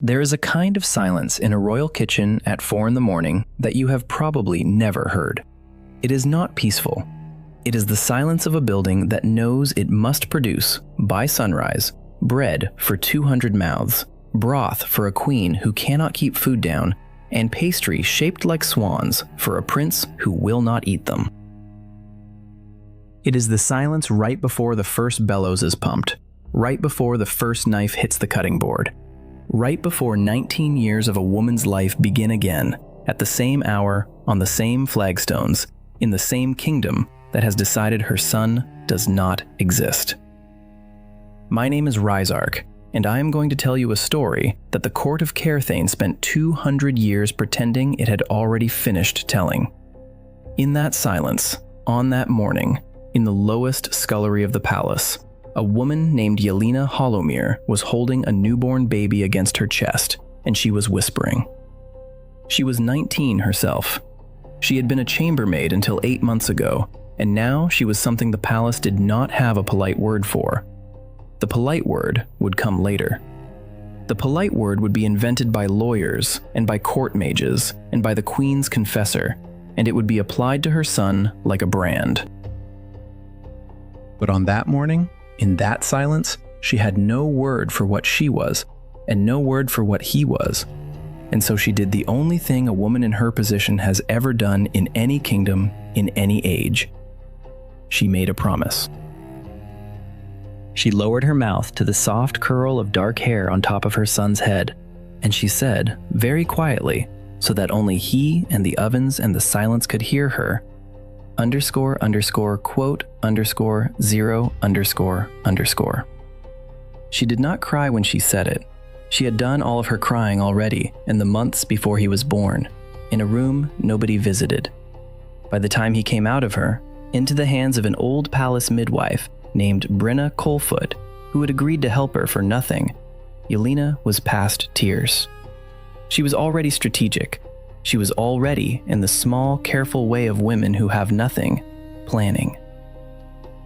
There is a kind of silence in a royal kitchen at 4 in the morning that you have probably never heard. It is not peaceful. It is the silence of a building that knows it must produce, by sunrise, bread for 200 mouths, broth for a queen who cannot keep food down, and pastry shaped like swans for a prince who will not eat them. It is the silence right before the first bellows is pumped, right before the first knife hits the cutting board, right before 19 years of a woman's life begin again, at the same hour, on the same flagstones, in the same kingdom that has decided her son does not exist. My name is RiseArc, and I am going to tell you a story that the court of Caerthane spent 200 years pretending it had already finished telling. In that silence, on that morning, in the lowest scullery of the palace, a woman named Roderic Hollowmere was holding a newborn baby against her chest, and she was whispering. She was 19 herself. She had been a chambermaid until 8 months ago, and now she was something the palace did not have a polite word for. The polite word would come later. The polite word would be invented by lawyers, and by court mages, and by the queen's confessor, and it would be applied to her son like a brand. But on that morning, in that silence, she had no word for what she was, and no word for what he was. And so she did the only thing a woman in her position has ever done in any kingdom, in any age. She made a promise. She lowered her mouth to the soft curl of dark hair on top of her son's head, and she said, very quietly, so that only he and the ovens and the silence could hear her, __quote _0___. She did not cry when she said it. She had done all of her crying already in the months before he was born, in a room nobody visited. By the time he came out of her, into the hands of an old palace midwife named Brenna Coalfoot, who had agreed to help her for nothing, Yelena was past tears. She was already strategic. She was already, in the small, careful way of women who have nothing, planning.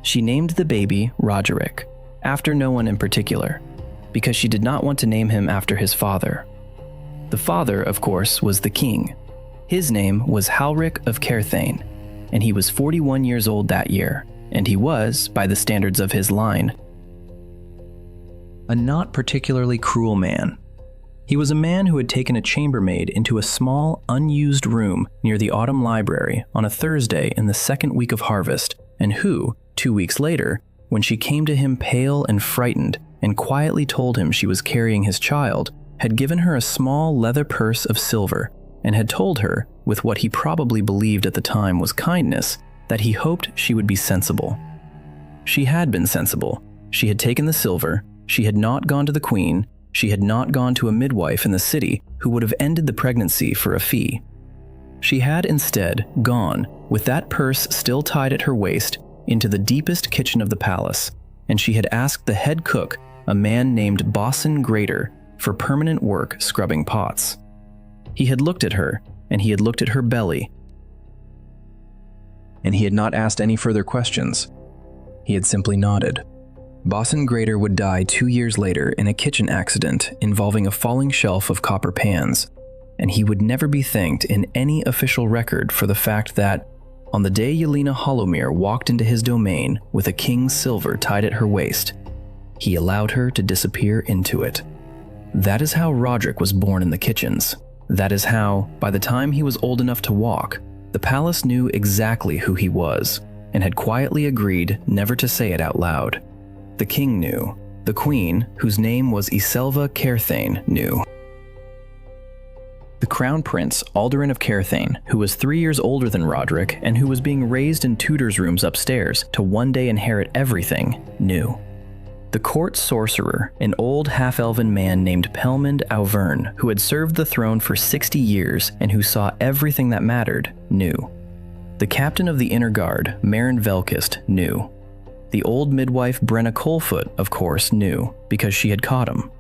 She named the baby Roderic, after no one in particular, because she did not want to name him after his father. The father, of course, was the king. His name was Roderic of Caerthane, and he was 41 years old that year, and he was, by the standards of his line, a not particularly cruel man. He was a man who had taken a chambermaid into a small, unused room near the autumn library on a Thursday in the second week of harvest, and who, 2 weeks later, when she came to him pale and frightened and quietly told him she was carrying his child, had given her a small leather purse of silver and had told her, with what he probably believed at the time was kindness, that he hoped she would be sensible. She had been sensible. She had taken the silver. She had not gone to the queen. She had not gone to a midwife in the city who would have ended the pregnancy for a fee. She had instead gone, with that purse still tied at her waist, into the deepest kitchen of the palace, and she had asked the head cook, a man named Bosun Grater, for permanent work scrubbing pots. He had looked at her, and he had looked at her belly, and he had not asked any further questions. He had simply nodded. Bosun Grater would die 2 years later in a kitchen accident involving a falling shelf of copper pans, and he would never be thanked in any official record for the fact that, on the day Roderic Hollowmere walked into his domain with a king's silver tied at her waist, he allowed her to disappear into it. That is how Roderic was born in the kitchens. That is how, by the time he was old enough to walk, the palace knew exactly who he was, and had quietly agreed never to say it out loud. The king knew. The queen, whose name was Iselva Caerthane, knew. The crown prince, Alderin of Caerthane, who was 3 years older than Roderic and who was being raised in tutors' rooms upstairs to one day inherit everything, knew. The court sorcerer, an old half-elven man named Pelmond Auvern, who had served the throne for 60 years and who saw everything that mattered, knew. The captain of the inner guard, Marin Velkist, knew. The old midwife Brenna Coalfoot, of course, knew, because she had caught him.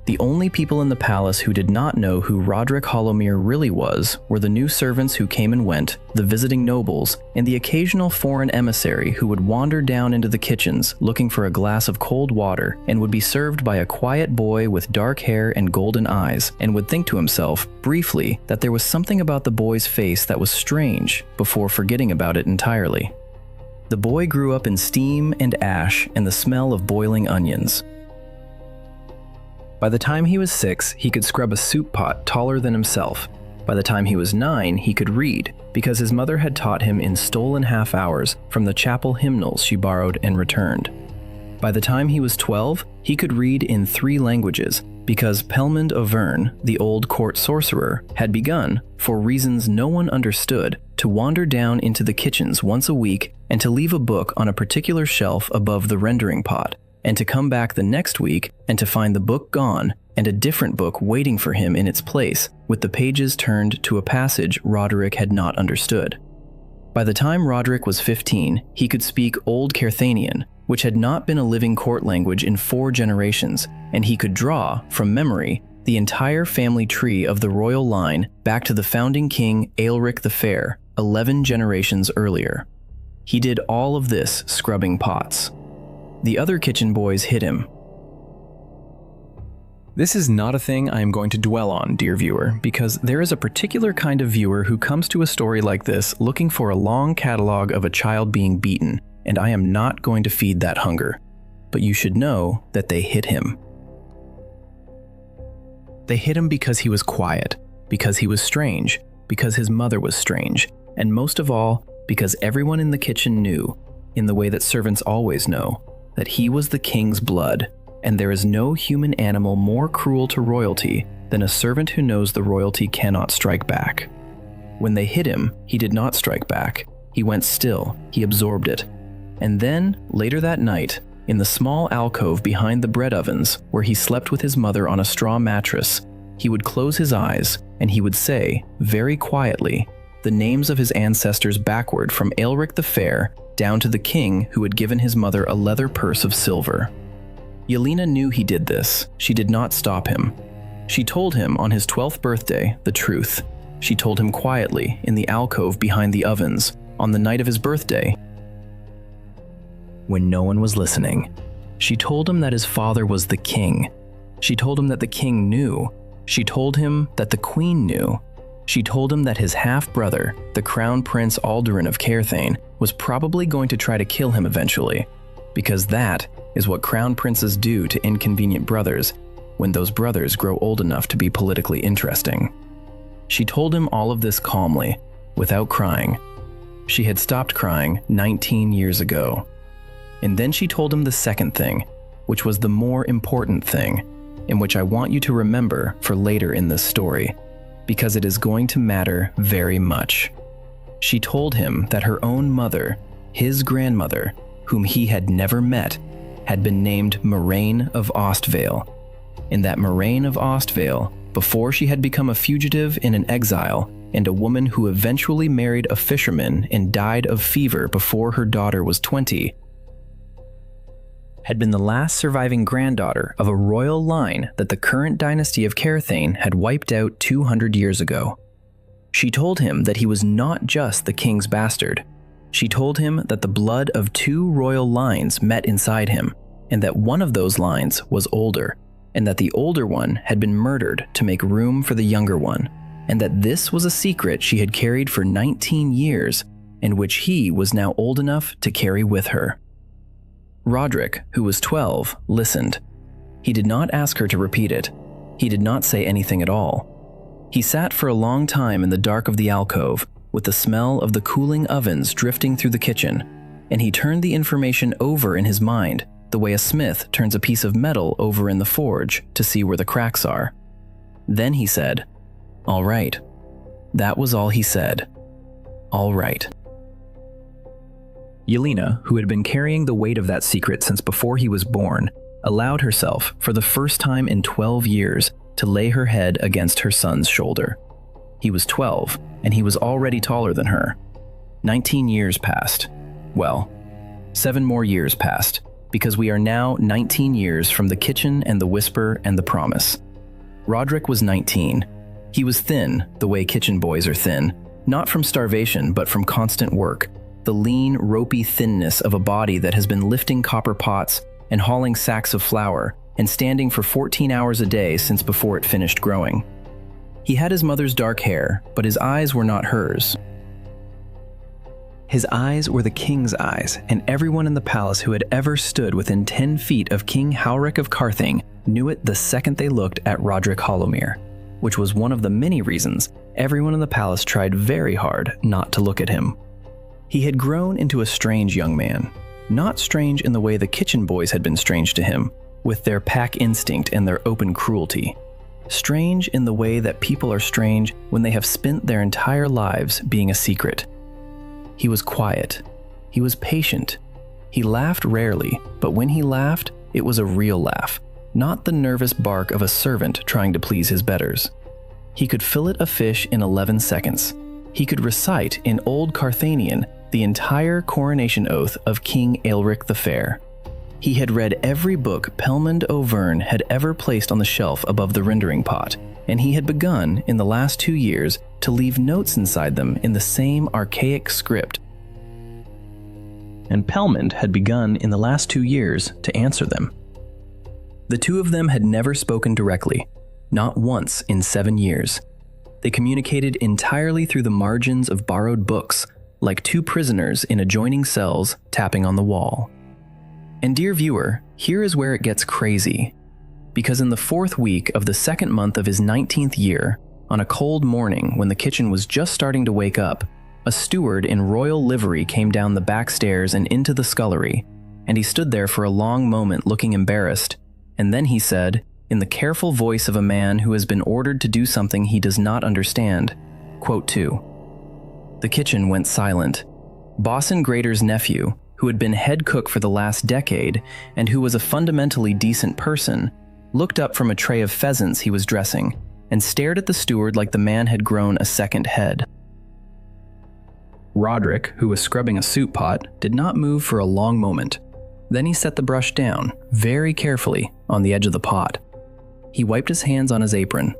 The only people in the palace who did not know who Roderic Hollowmere really was were the new servants who came and went, the visiting nobles, and the occasional foreign emissary who would wander down into the kitchens looking for a glass of cold water and would be served by a quiet boy with dark hair and golden eyes, and would think to himself, briefly, that there was something about the boy's face that was strange before forgetting about it entirely. The boy grew up in steam and ash and the smell of boiling onions. By the time he was 6, he could scrub a soup pot taller than himself. By the time he was 9, he could read, because his mother had taught him in stolen half hours from the chapel hymnals she borrowed and returned. By the time he was 12, he could read in 3 languages, because Pelmond Auvergne, the old court sorcerer, had begun, for reasons no one understood, to wander down into the kitchens once a week and to leave a book on a particular shelf above the rendering pot, and to come back the next week and to find the book gone and a different book waiting for him in its place, with the pages turned to a passage Roderic had not understood. By the time Roderic was 15, he could speak Old Caerthanian, which had not been a living court language in 4 generations, and he could draw, from memory, the entire family tree of the royal line back to the founding king Aelric the Fair, 11 generations earlier. He did all of this scrubbing pots. The other kitchen boys hid him. This is not a thing I am going to dwell on, dear viewer, because there is a particular kind of viewer who comes to a story like this looking for a long catalog of a child being beaten, and I am not going to feed that hunger. But you should know that they hid him. They hid him because he was quiet, because he was strange, because his mother was strange, and most of all, because everyone in the kitchen knew, in the way that servants always know, that he was the king's blood, and there is no human animal more cruel to royalty than a servant who knows the royalty cannot strike back. When they hit him, he did not strike back. He went still, he absorbed it. And then, later that night, in the small alcove behind the bread ovens, where he slept with his mother on a straw mattress, he would close his eyes, and he would say, very quietly, the names of his ancestors backward from Aelric the Fair down to the king who had given his mother a leather purse of silver. Yelena knew he did this. She did not stop him. She told him on his 12th birthday the truth. She told him quietly in the alcove behind the ovens on the night of his birthday, when no one was listening. She told him that his father was the king. She told him that the king knew. She told him that the queen knew. She told him that his half-brother, the Crown Prince Aldurin of Caerthane, was probably going to try to kill him eventually, because that is what crown princes do to inconvenient brothers when those brothers grow old enough to be politically interesting. She told him all of this calmly, without crying. She had stopped crying 19 years ago. And then she told him the second thing, which was the more important thing, and which I want you to remember for later in this story, because it is going to matter very much. She told him that her own mother, his grandmother, whom he had never met, had been named Moraine of Ostvale, and that Moraine of Ostvale, before she had become a fugitive in an exile and a woman who eventually married a fisherman and died of fever before her daughter was 20, had been the last surviving granddaughter of a royal line that the current dynasty of Caerthane had wiped out 200 years ago. She told him that he was not just the king's bastard. She told him that the blood of 2 royal lines met inside him, and that one of those lines was older, and that the older one had been murdered to make room for the younger one, and that this was a secret she had carried for 19 years, and which he was now old enough to carry with her. Roderic, who was 12, listened. He did not ask her to repeat it. He did not say anything at all. He sat for a long time in the dark of the alcove, with the smell of the cooling ovens drifting through the kitchen, and he turned the information over in his mind, the way a smith turns a piece of metal over in the forge to see where the cracks are. Then he said, "All right." That was all he said. All right. Yelena, who had been carrying the weight of that secret since before he was born, allowed herself, for the first time in 12 years, to lay her head against her son's shoulder. He was 12, and he was already taller than her. 19 years passed. Well, 7 more years passed, because we are now 19 years from the kitchen and the whisper and the promise. Roderic was 19. He was thin, the way kitchen boys are thin, not from starvation but from constant work, the lean, ropey thinness of a body that has been lifting copper pots and hauling sacks of flour and standing for 14 hours a day since before it finished growing. He had his mother's dark hair, but his eyes were not hers. His eyes were the king's eyes, and everyone in the palace who had ever stood within 10 feet of King Roderic of Caerthane knew it the second they looked at Roderic Hollowmere, which was one of the many reasons everyone in the palace tried very hard not to look at him. He had grown into a strange young man, not strange in the way the kitchen boys had been strange to him, with their pack instinct and their open cruelty. Strange in the way that people are strange when they have spent their entire lives being a secret. He was quiet. He was patient. He laughed rarely, but when he laughed, it was a real laugh, not the nervous bark of a servant trying to please his betters. He could fillet a fish in 11 seconds. He could recite in Old Caerthanian the entire coronation oath of King Aelric the Fair. He had read every book Pelmond O'Verne had ever placed on the shelf above the rendering pot, and he had begun, in the last 2 years, to leave notes inside them in the same archaic script. And Pelmond had begun in the last 2 years to answer them. The two of them had never spoken directly, not once in 7 years. They communicated entirely through the margins of borrowed books, like two prisoners in adjoining cells tapping on the wall. And dear viewer, here is where it gets crazy. Because in the 4th week of the 2nd month of his 19th year, on a cold morning when the kitchen was just starting to wake up, a steward in royal livery came down the back stairs and into the scullery, and he stood there for a long moment looking embarrassed, and then he said, in the careful voice of a man who has been ordered to do something he does not understand, quote 2. The kitchen went silent. Bosun Grater's nephew, who had been head cook for the last decade and who was a fundamentally decent person, looked up from a tray of pheasants he was dressing and stared at the steward like the man had grown a second head. Roderic, who was scrubbing a soup pot, did not move for a long moment. Then he set the brush down, very carefully, on the edge of the pot. He wiped his hands on his apron.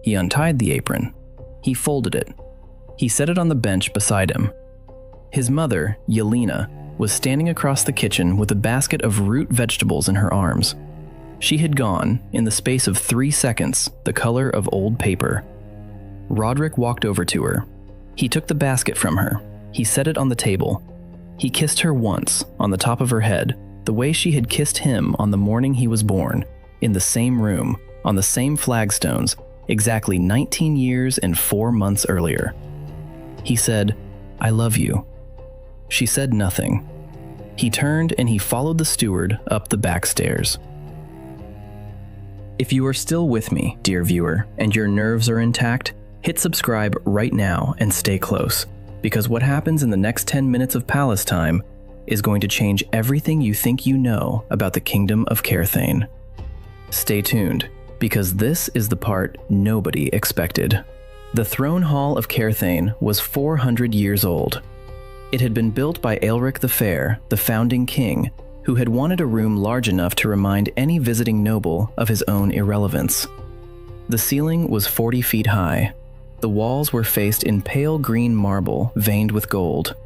He untied the apron. He folded it. He set it on the bench beside him. His mother, Yelena, was standing across the kitchen with a basket of root vegetables in her arms. She had gone, in the space of 3 seconds, the color of old paper. Roderic walked over to her. He took the basket from her. He set it on the table. He kissed her once, on the top of her head, the way she had kissed him on the morning he was born, in the same room, on the same flagstones, exactly 19 years and 4 months earlier. He said, "I love you." She said nothing. He turned and he followed the steward up the back stairs. If you are still with me, dear viewer, and your nerves are intact, hit subscribe right now and stay close, because what happens in the next 10 minutes of Palace Time is going to change everything you think you know about the Kingdom of Caerthane. Stay tuned, because this is the part nobody expected. The throne hall of Caerthane was 400 years old. It had been built by Aelric the Fair, the founding king, who had wanted a room large enough to remind any visiting noble of his own irrelevance. The ceiling was 40 feet high. The walls were faced in pale green marble veined with gold.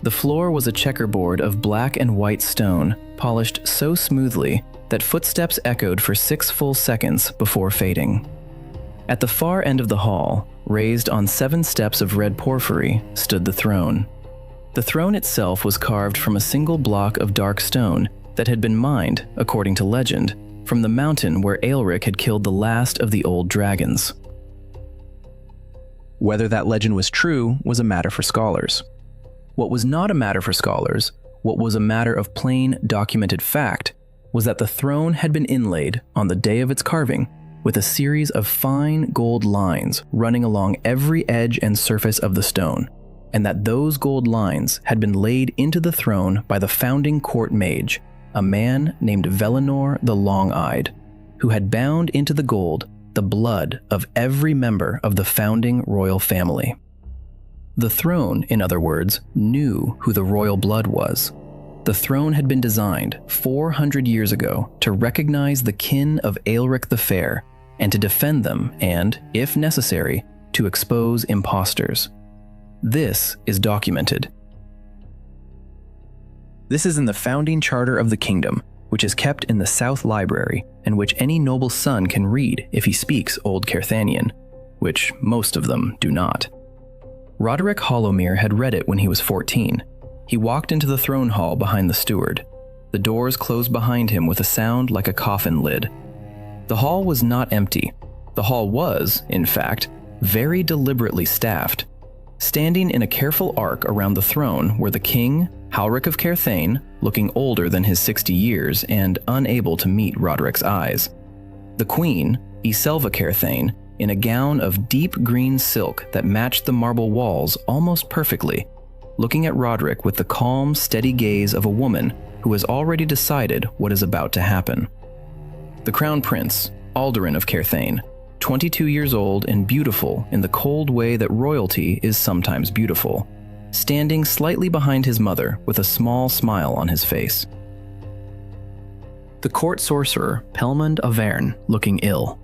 The floor was a checkerboard of black and white stone, polished so smoothly that footsteps echoed for 6 full seconds before fading. At the far end of the hall, raised on 7 steps of red porphyry, stood the throne. The throne itself was carved from a single block of dark stone that had been mined, according to legend, from the mountain where Aelric had killed the last of the old dragons. Whether that legend was true was a matter for scholars. What was not a matter for scholars, what was a matter of plain, documented fact, was that the throne had been inlaid, on the day of its carving, with a series of fine gold lines running along every edge and surface of the stone, and that those gold lines had been laid into the throne by the founding court mage, a man named Velinor the Long-Eyed, who had bound into the gold the blood of every member of the founding royal family. The throne, in other words, knew who the royal blood was. The throne had been designed 400 years ago to recognize the kin of Aelric the Fair and to defend them and, if necessary, to expose imposters. This is documented. This is in the founding charter of the kingdom, which is kept in the South Library and which any noble son can read if he speaks Old Caerthanian, which most of them do not. Roderic Hollowmere had read it when he was 14. He walked into the throne hall behind the steward. The doors closed behind him with a sound like a coffin lid. The hall was not empty. The hall was, in fact, very deliberately staffed. Standing in a careful arc around the throne were the king, Halric of Caerthane, looking older than his 60 years and unable to meet Roderic's eyes. The queen, Iselva Caerthane, in a gown of deep green silk that matched the marble walls almost perfectly, looking at Roderic with the calm, steady gaze of a woman who has already decided what is about to happen. The crown prince, Alderin of Caerthane, 22 years old and beautiful in the cold way that royalty is sometimes beautiful, standing slightly behind his mother with a small smile on his face. The court sorcerer, Pelmund Auvergne, looking ill.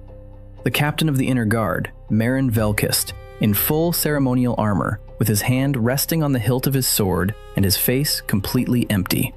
The captain of the inner guard, Marin Velkist, in full ceremonial armor, with his hand resting on the hilt of his sword and his face completely empty.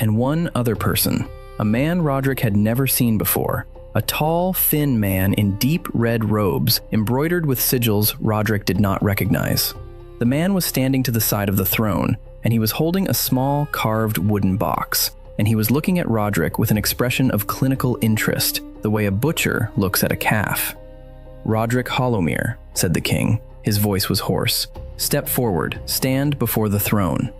And one other person, a man Roderic had never seen before, a tall, thin man in deep red robes embroidered with sigils Roderic did not recognize. The man was standing to the side of the throne, and he was holding a small carved wooden box, and he was looking at Roderic with an expression of clinical interest, the way a butcher looks at a calf. "Roderic Hollowmere," said the king. His voice was hoarse. "Step forward, stand before the throne."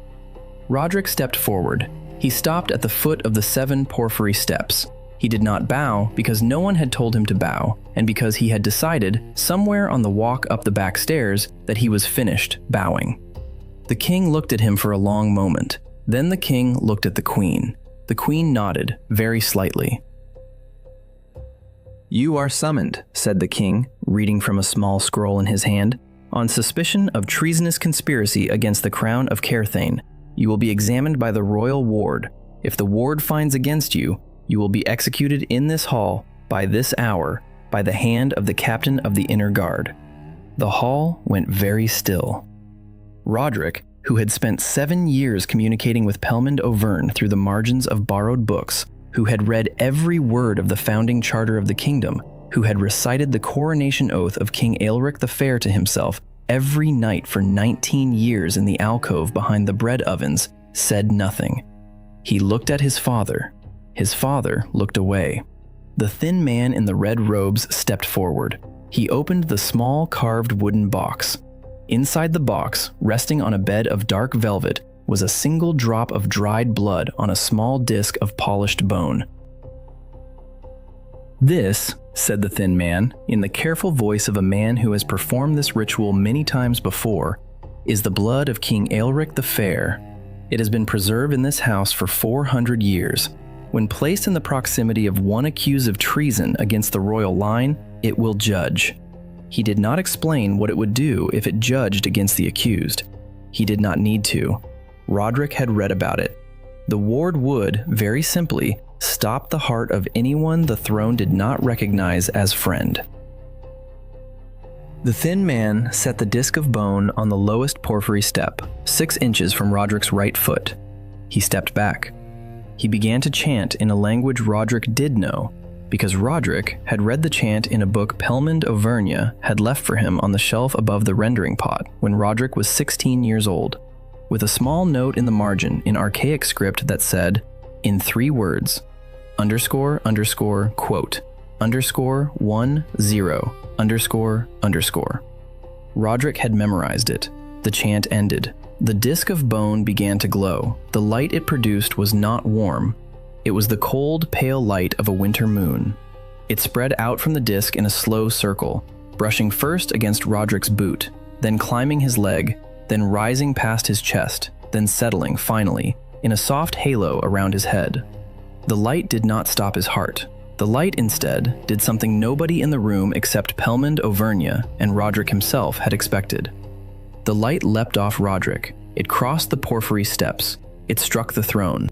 Roderic stepped forward. He stopped at the foot of the 7 porphyry steps. He did not bow because no one had told him to bow, and because he had decided, somewhere on the walk up the back stairs, that he was finished bowing. The king looked at him for a long moment. Then the king looked at the queen. The queen nodded, very slightly. "You are summoned," said the king, reading from a small scroll in his hand. "On suspicion of treasonous conspiracy against the crown of Caerthane, you will be examined by the royal ward. If the ward finds against you, you will be executed in this hall, by this hour, by the hand of the captain of the inner guard." The hall went very still. Roderic, who had spent 7 years communicating with Pelmund Auvergne through the margins of borrowed books, who had read every word of the founding charter of the kingdom, who had recited the coronation oath of King Aelric the Fair to himself every night for 19 years in the alcove behind the bread ovens, said nothing. He looked at his father. His father looked away. The thin man in the red robes stepped forward. He opened the small carved wooden box. Inside the box, resting on a bed of dark velvet, was a single drop of dried blood on a small disc of polished bone. "This," said the thin man, in the careful voice of a man who has performed this ritual many times before, "is the blood of King Aelric the Fair. It has been preserved in this house for 400 years. When placed in the proximity of one accused of treason against the royal line, it will judge." He did not explain what it would do if it judged against the accused. He did not need to. Roderic had read about it. The ward would, very simply, stop the heart of anyone the throne did not recognize as friend. The thin man set the disc of bone on the lowest porphyry step, 6 inches from Roderic's right foot. He stepped back. He began to chant in a language Roderic did know, because Roderic had read the chant in a book Pelmund Auvergne had left for him on the shelf above the rendering pot when Roderic was 16 years old, with a small note in the margin in archaic script that said, in 3 words, underscore, underscore, quote, underscore, 1, 0, underscore, underscore. Roderic had memorized it. The chant ended. The disc of bone began to glow. The light it produced was not warm. It was the cold, pale light of a winter moon. It spread out from the disc in a slow circle, brushing first against Roderic's boot, then climbing his leg, then rising past his chest, then settling, finally, in a soft halo around his head. The light did not stop his heart. The light, instead, did something nobody in the room except Pelmund Auvergne and Roderic himself had expected. The light leapt off Roderic. It crossed the porphyry steps. It struck the throne.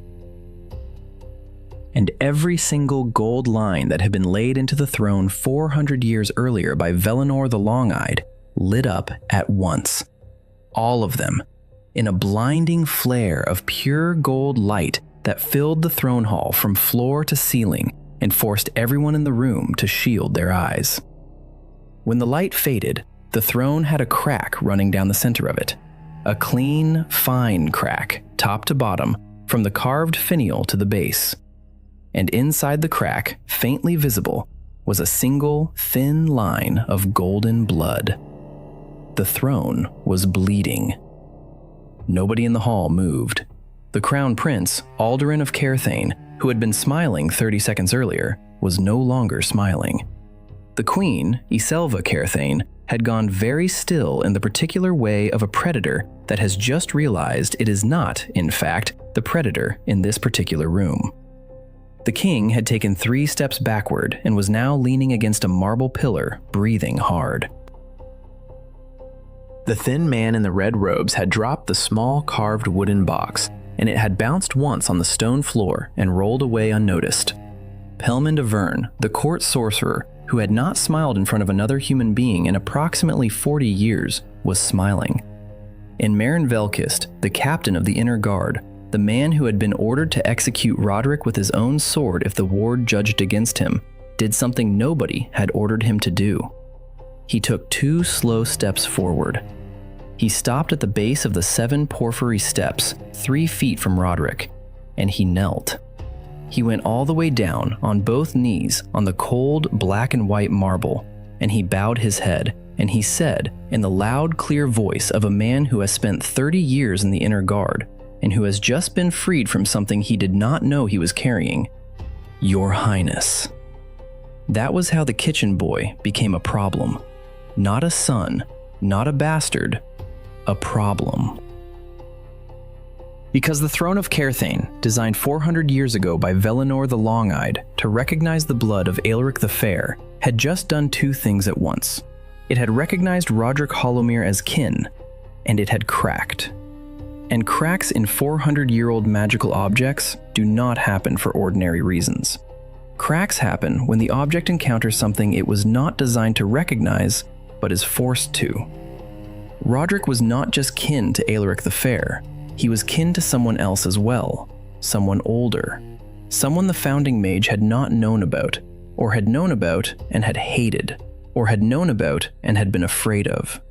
and every single gold line that had been laid into the throne 400 years earlier by Velinor the Long-Eyed lit up at once. All of them, in a blinding flare of pure gold light that filled the throne hall from floor to ceiling and forced everyone in the room to shield their eyes. When the light faded, the throne had a crack running down the center of it. A clean, fine crack, top to bottom, from the carved finial to the base. And inside the crack, faintly visible, was a single, thin line of golden blood. The throne was bleeding. Nobody in the hall moved. The crown prince, Aldurin of Caerthane, who had been smiling 30 seconds earlier, was no longer smiling. The queen, Iselva Caerthane, had gone very still in the particular way of a predator that has just realized it is not, in fact, the predator in this particular room. The king had taken 3 steps backward and was now leaning against a marble pillar, breathing hard. The thin man in the red robes had dropped the small carved wooden box, and it had bounced once on the stone floor and rolled away unnoticed. Pelmond Avern, the court sorcerer, who had not smiled in front of another human being in approximately 40 years, was smiling. And Marin Velkist, the captain of the inner guard, the man who had been ordered to execute Roderic with his own sword if the ward judged against him, did something nobody had ordered him to do. He took 2 slow steps forward. He stopped at the base of the 7 porphyry steps, 3 feet from Roderic, and he knelt. He went all the way down on both knees on the cold black and white marble, and he bowed his head, and he said, in the loud, clear voice of a man who has spent 30 years in the inner guard, and who has just been freed from something he did not know he was carrying, "Your Highness." That was how the kitchen boy became a problem. Not a son, not a bastard, a problem. Because the throne of Caerthane, designed 400 years ago by Velinor the Long-Eyed to recognize the blood of Aelric the Fair, had just done 2 things at once. It had recognized Roderic Hollowmere as kin, and it had cracked. And cracks in 400-year-old magical objects do not happen for ordinary reasons. Cracks happen when the object encounters something it was not designed to recognize, but is forced to. Roderic was not just kin to Aelric the Fair. He was kin to someone else as well, someone older, someone the founding mage had not known about, or had known about and had hated, or had known about and had been afraid of.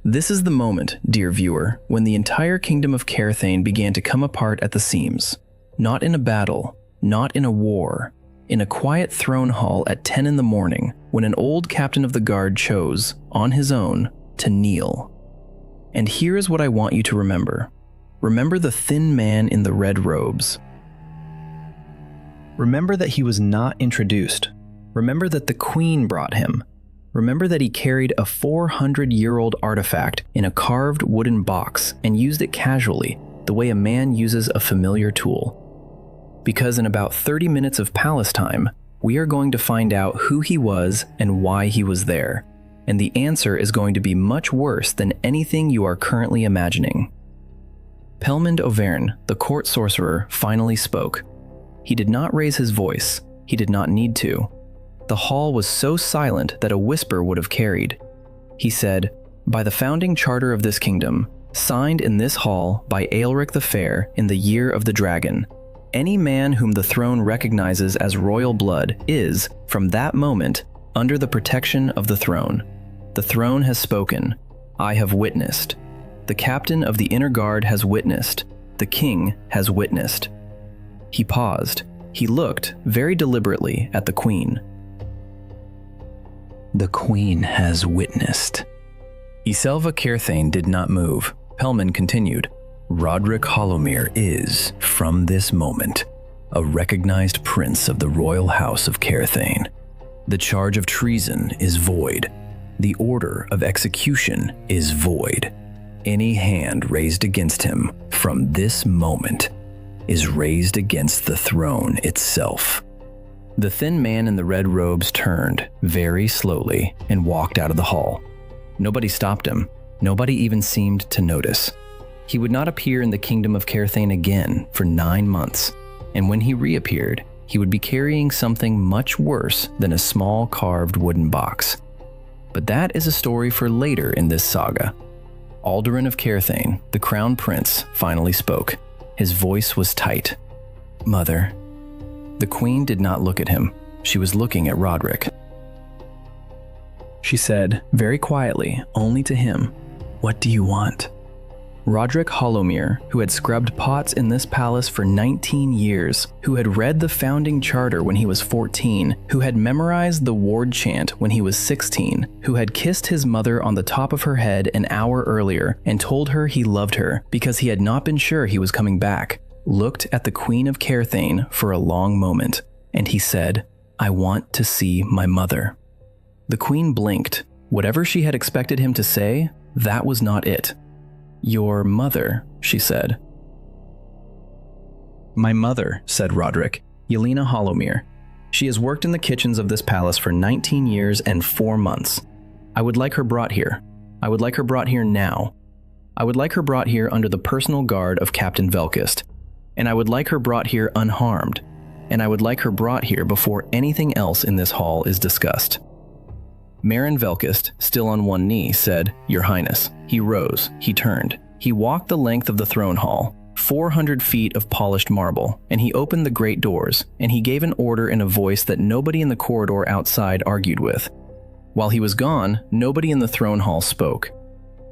This is the moment, dear viewer, when the entire kingdom of Caerthane began to come apart at the seams. Not in a battle, not in a war, in a quiet throne hall at 10 in the morning, when an old captain of the guard chose, on his own, to kneel. And here is what I want you to remember. Remember the thin man in the red robes. Remember that he was not introduced. Remember that the queen brought him. Remember that he carried a 400-year-old artifact in a carved wooden box and used it casually, the way a man uses a familiar tool. Because in about 30 minutes of palace time, we are going to find out who he was and why he was there. And the answer is going to be much worse than anything you are currently imagining. Pelmond Auvergne, the court sorcerer, finally spoke. He did not raise his voice. He did not need to. The hall was so silent that a whisper would have carried. He said, "By the founding charter of this kingdom, signed in this hall by Aelric the Fair in the year of the dragon, any man whom the throne recognizes as royal blood is, from that moment, under the protection of the throne. The throne has spoken. I have witnessed. The captain of the inner guard has witnessed. The king has witnessed." He paused. He looked, very deliberately, at the queen. "The queen has witnessed." Iselva Caerthane did not move. Pelmond continued, "Roderic Hollowmere is, from this moment, a recognized prince of the royal house of Caerthane. The charge of treason is void. The order of execution is void. Any hand raised against him from this moment is raised against the throne itself." The thin man in the red robes turned, very slowly, and walked out of the hall. Nobody stopped him. Nobody even seemed to notice. He would not appear in the kingdom of Caerthane again for 9 months, and when he reappeared, he would be carrying something much worse than a small carved wooden box. But that is a story for later in this saga. Aldurin of Caerthane, the crown prince, finally spoke. His voice was tight. "Mother." The queen did not look at him. She was looking at Roderic. She said, very quietly, only to him, "What do you want?" Roderic Hollowmere, who had scrubbed pots in this palace for 19 years, who had read the founding charter when he was 14, who had memorized the ward chant when he was 16, who had kissed his mother on the top of her head an hour earlier and told her he loved her because he had not been sure he was coming back, looked at the Queen of Caerthane for a long moment, and he said, "I want to see my mother." The queen blinked. Whatever she had expected him to say, that was not it. "Your mother," she said. "My mother," said Roderic, "Yelena Hollowmere. She has worked in the kitchens of this palace for 19 years and 4 months. I would like her brought here. I would like her brought here now. I would like her brought here under the personal guard of Captain Velkist. And I would like her brought here unharmed. And I would like her brought here before anything else in this hall is discussed." Marin Velkist, still on one knee, said, "Your Highness." He rose, he turned. He walked the length of the throne hall, 400 feet of polished marble, and he opened the great doors, and he gave an order in a voice that nobody in the corridor outside argued with. While he was gone, nobody in the throne hall spoke.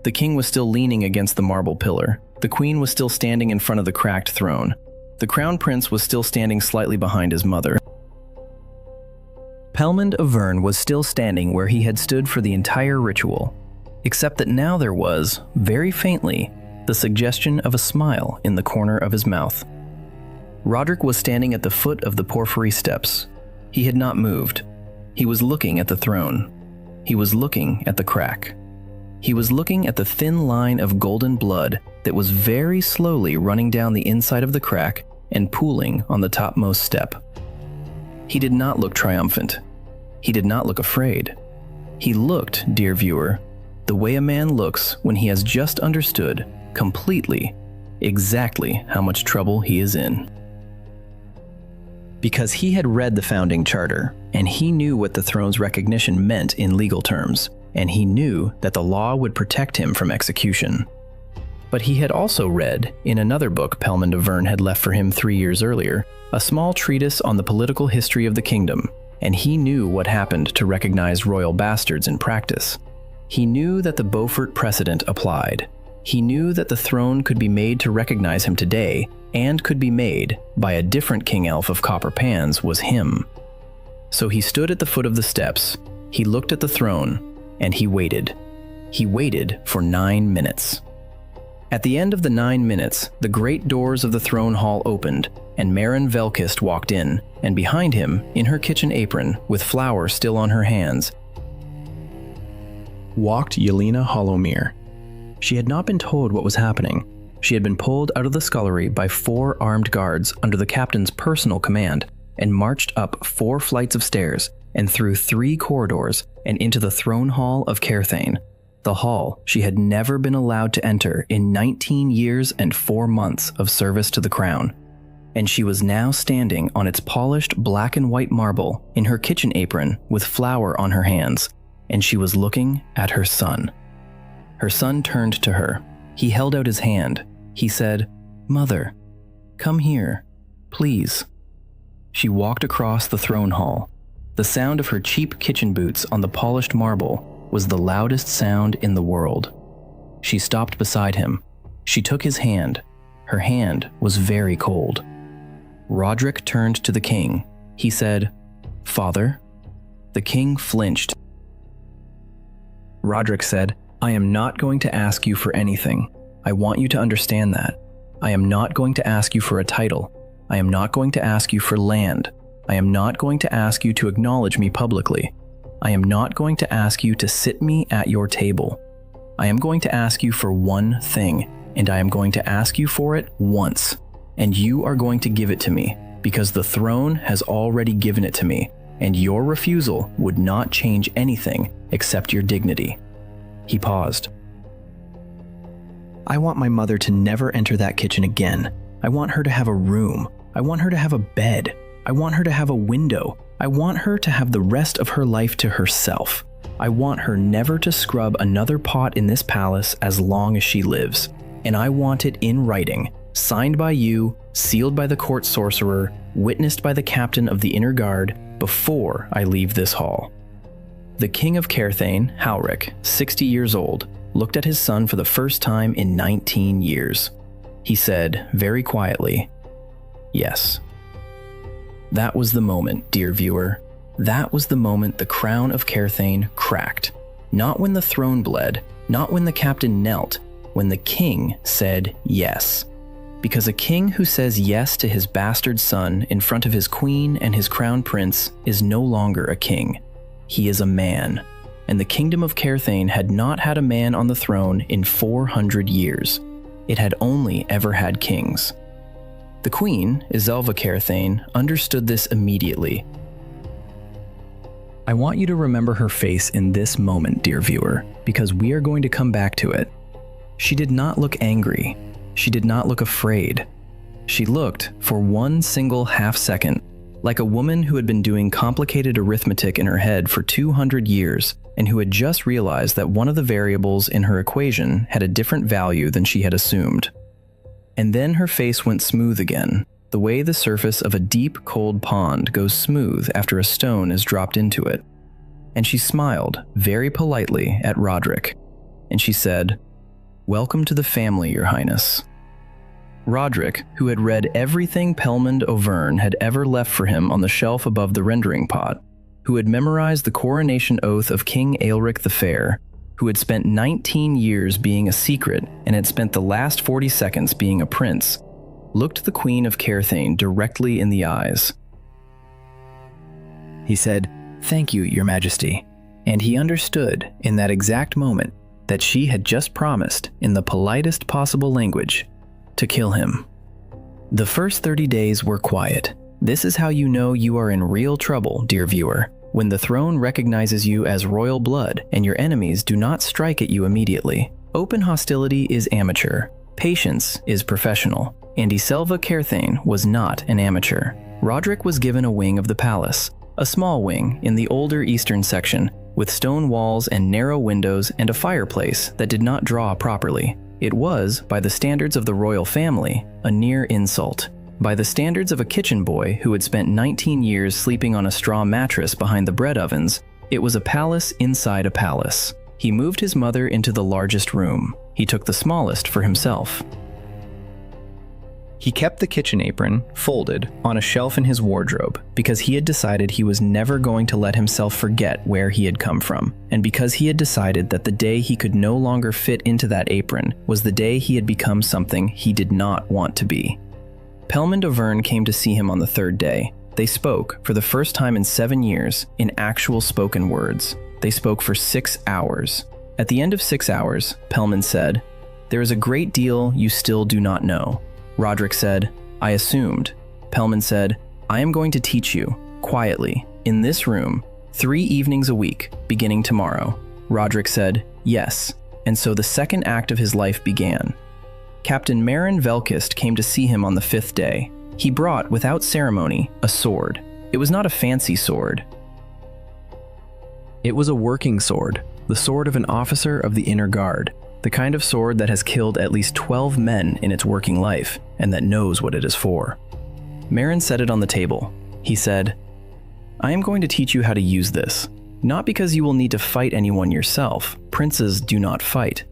The king was still leaning against the marble pillar. The queen was still standing in front of the cracked throne. The crown prince was still standing slightly behind his mother. Pelmond of Verne was still standing where he had stood for the entire ritual, except that now there was, very faintly, the suggestion of a smile in the corner of his mouth. Roderic was standing at the foot of the porphyry steps. He had not moved. He was looking at the throne. He was looking at the crack. He was looking at the thin line of golden blood that was very slowly running down the inside of the crack and pooling on the topmost step. He did not look triumphant. He did not look afraid. He looked, dear viewer, the way a man looks when he has just understood, completely, exactly how much trouble he is in. Because he had read the founding charter, and he knew what the throne's recognition meant in legal terms, and he knew that the law would protect him from execution. But he had also read, in another book Pelmond of Verne had left for him 3 years earlier, a small treatise on the political history of the kingdom, and he knew what happened to recognized royal bastards in practice. He knew that the Beaufort precedent applied. He knew that the throne could be made to recognize him today, and could be made by a different king elf of copper pans was him. So he stood at the foot of the steps, he looked at the throne, and he waited. He waited for 9 minutes. At the end of the 9 minutes, the great doors of the throne hall opened, and Marin Velkist walked in, and behind him, in her kitchen apron, with flour still on her hands, walked Yelena Hollowmere. She had not been told what was happening. She had been pulled out of the scullery by 4 armed guards under the captain's personal command, and marched up 4 flights of stairs, and through 3 corridors, and into the throne hall of Caerthane, the hall she had never been allowed to enter in 19 years and 4 months of service to the crown. And she was now standing on its polished black and white marble in her kitchen apron with flour on her hands, and she was looking at her son. Her son turned to her. He held out his hand. He said, "Mother, come here, please." She walked across the throne hall. The sound of her cheap kitchen boots on the polished marble was the loudest sound in the world. She stopped beside him. She took his hand. Her hand was very cold. Roderic turned to the king. He said, "Father?" The king flinched. Roderic said, "I am not going to ask you for anything. I want you to understand that. I am not going to ask you for a title. I am not going to ask you for land. I am not going to ask you to acknowledge me publicly. I am not going to ask you to sit me at your table. I am going to ask you for one thing, and I am going to ask you for it once, and you are going to give it to me, because the throne has already given it to me, and your refusal would not change anything except your dignity." He paused. "I want my mother to never enter that kitchen again. I want her to have a room. I want her to have a bed. I I want her to have a window. I want her to have the rest of her life to herself. I want her never to scrub another pot in this palace as long as she lives. And I want it in writing, signed by you, sealed by the court sorcerer, witnessed by the captain of the inner guard, before I leave this hall." The king of Caerthane, Howric, 60 years old, looked at his son for the first time in 19 years. He said, very quietly, "Yes." That was the moment, dear viewer. That was the moment the crown of Caerthane cracked. Not when the throne bled, not when the captain knelt, when the king said yes. Because a king who says yes to his bastard son in front of his queen and his crown prince is no longer a king. He is a man. And the kingdom of Caerthane had not had a man on the throne in 400 years. It had only ever had kings. The queen, Iselva Caerthane, understood this immediately. I want you to remember her face in this moment, dear viewer, because we are going to come back to it. She did not look angry. She did not look afraid. She looked, for one single half-second, like a woman who had been doing complicated arithmetic in her head for 200 years and who had just realized that one of the variables in her equation had a different value than she had assumed. And then her face went smooth again, the way the surface of a deep, cold pond goes smooth after a stone is dropped into it. And she smiled very politely at Roderic, and she said, "Welcome to the family, Your Highness." Roderic, who had read everything Pelmond Auvergne had ever left for him on the shelf above the rendering pot, who had memorized the coronation oath of King Aelric the Fair, who had spent 19 years being a secret and had spent the last 40 seconds being a prince, looked the Queen of Caerthane directly in the eyes. He said, "Thank you, Your Majesty," and he understood in that exact moment that she had just promised, in the politest possible language, to kill him. The first 30 days were quiet. This is how you know you are in real trouble, dear viewer, when the throne recognizes you as royal blood and your enemies do not strike at you immediately. Open hostility is amateur. Patience is professional. And Iselva Caerthane was not an amateur. Roderic was given a wing of the palace, a small wing in the older eastern section, with stone walls and narrow windows and a fireplace that did not draw properly. It was, by the standards of the royal family, a near insult. By the standards of a kitchen boy who had spent 19 years sleeping on a straw mattress behind the bread ovens, it was a palace inside a palace. He moved his mother into the largest room. He took the smallest for himself. He kept the kitchen apron, folded, on a shelf in his wardrobe because he had decided he was never going to let himself forget where he had come from, and because he had decided that the day he could no longer fit into that apron was the day he had become something he did not want to be. Pelmond Auvergne came to see him on the third day. They spoke, for the first time in 7 years, in actual spoken words. They spoke for 6 hours. At the end of 6 hours, Pelmond said, "There is a great deal you still do not know." Roderic said, "I assumed." Pelmond said, "I am going to teach you, quietly, in this room, 3 evenings a week, beginning tomorrow." Roderic said, "Yes," and so the second act of his life began. Captain Marin Velkist came to see him on the 5th day. He brought, without ceremony, a sword. It was not a fancy sword. It was a working sword, the sword of an officer of the inner guard, the kind of sword that has killed at least 12 men in its working life, and that knows what it is for. Marin set it on the table. He said, "I am going to teach you how to use this, not because you will need to fight anyone yourself, princes do not fight,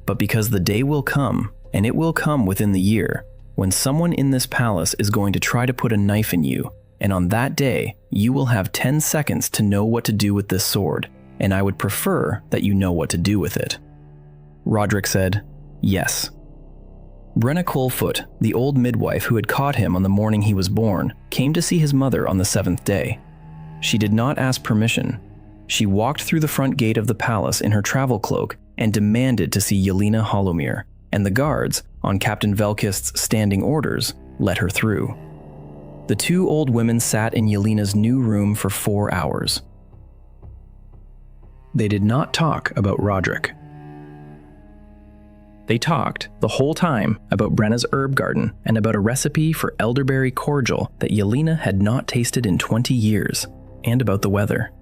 but because the day will come, and it will come within the year, when someone in this palace is going to try to put a knife in you, and on that day, you will have 10 seconds to know what to do with this sword, and I would prefer that you know what to do with it." Roderic said, "Yes." Brenna Colfoot, the old midwife who had caught him on the morning he was born, came to see his mother on the 7th day. She did not ask permission. She walked through the front gate of the palace in her travel cloak and demanded to see Yelena Hollowmere, and the guards, on Captain Velkist's standing orders, let her through. The 2 old women sat in Yelena's new room for 4 hours. They did not talk about Roderic. They talked the whole time about Brenna's herb garden and about a recipe for elderberry cordial that Yelena had not tasted in 20 years, and about the weather.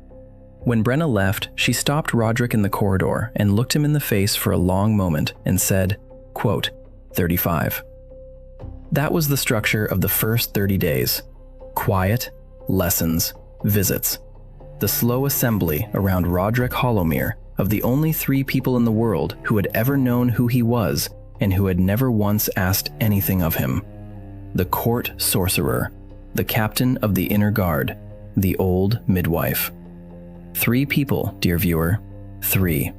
When Brenna left, she stopped Roderic in the corridor and looked him in the face for a long moment and said, quote, 35. That was the structure of the first 30 days. Quiet, lessons, visits. The slow assembly around Roderic Hollowmere of the only 3 people in the world who had ever known who he was and who had never once asked anything of him. The court sorcerer, the captain of the inner guard, the old midwife. 3 people, dear viewer, 3.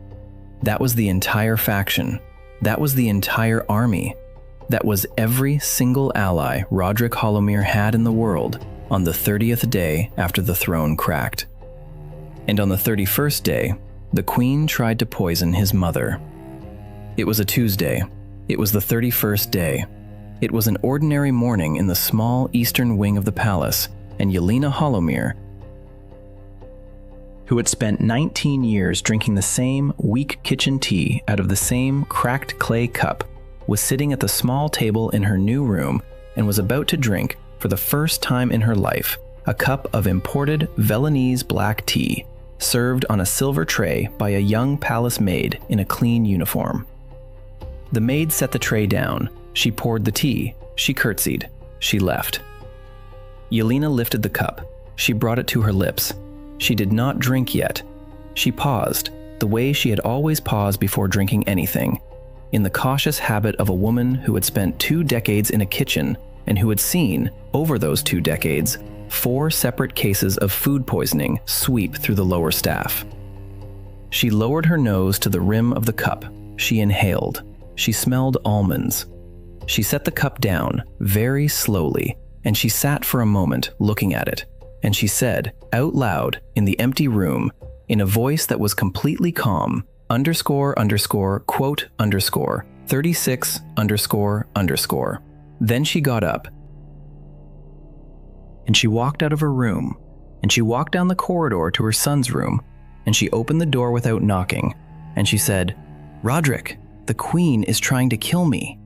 That was the entire faction. That was the entire army. That was every single ally Roderic Hollowmere had in the world on the 30th day after the throne cracked. And on the 31st day, the queen tried to poison his mother. It was a Tuesday. It was the 31st day. It was an ordinary morning in the small eastern wing of the palace, and Yelena Hollowmere, who had spent 19 years drinking the same weak kitchen tea out of the same cracked clay cup, was sitting at the small table in her new room and was about to drink, for the first time in her life, a cup of imported Velanese black tea, served on a silver tray by a young palace maid in a clean uniform. The maid set the tray down. She poured the tea. She curtsied. She left. Yelena lifted the cup. She brought it to her lips. She did not drink yet. She paused, the way she had always paused before drinking anything, in the cautious habit of a woman who had spent 2 decades in a kitchen and who had seen, over those 2 decades, 4 separate cases of food poisoning sweep through the lower staff. She lowered her nose to the rim of the cup. She inhaled. She smelled almonds. She set the cup down, very slowly, and she sat for a moment looking at it. And she said, out loud, in the empty room, in a voice that was completely calm, quote, 36, __. Then she got up. And she walked out of her room. And she walked down the corridor to her son's room. And she opened the door without knocking. And she said, Roderic, the queen is trying to kill me.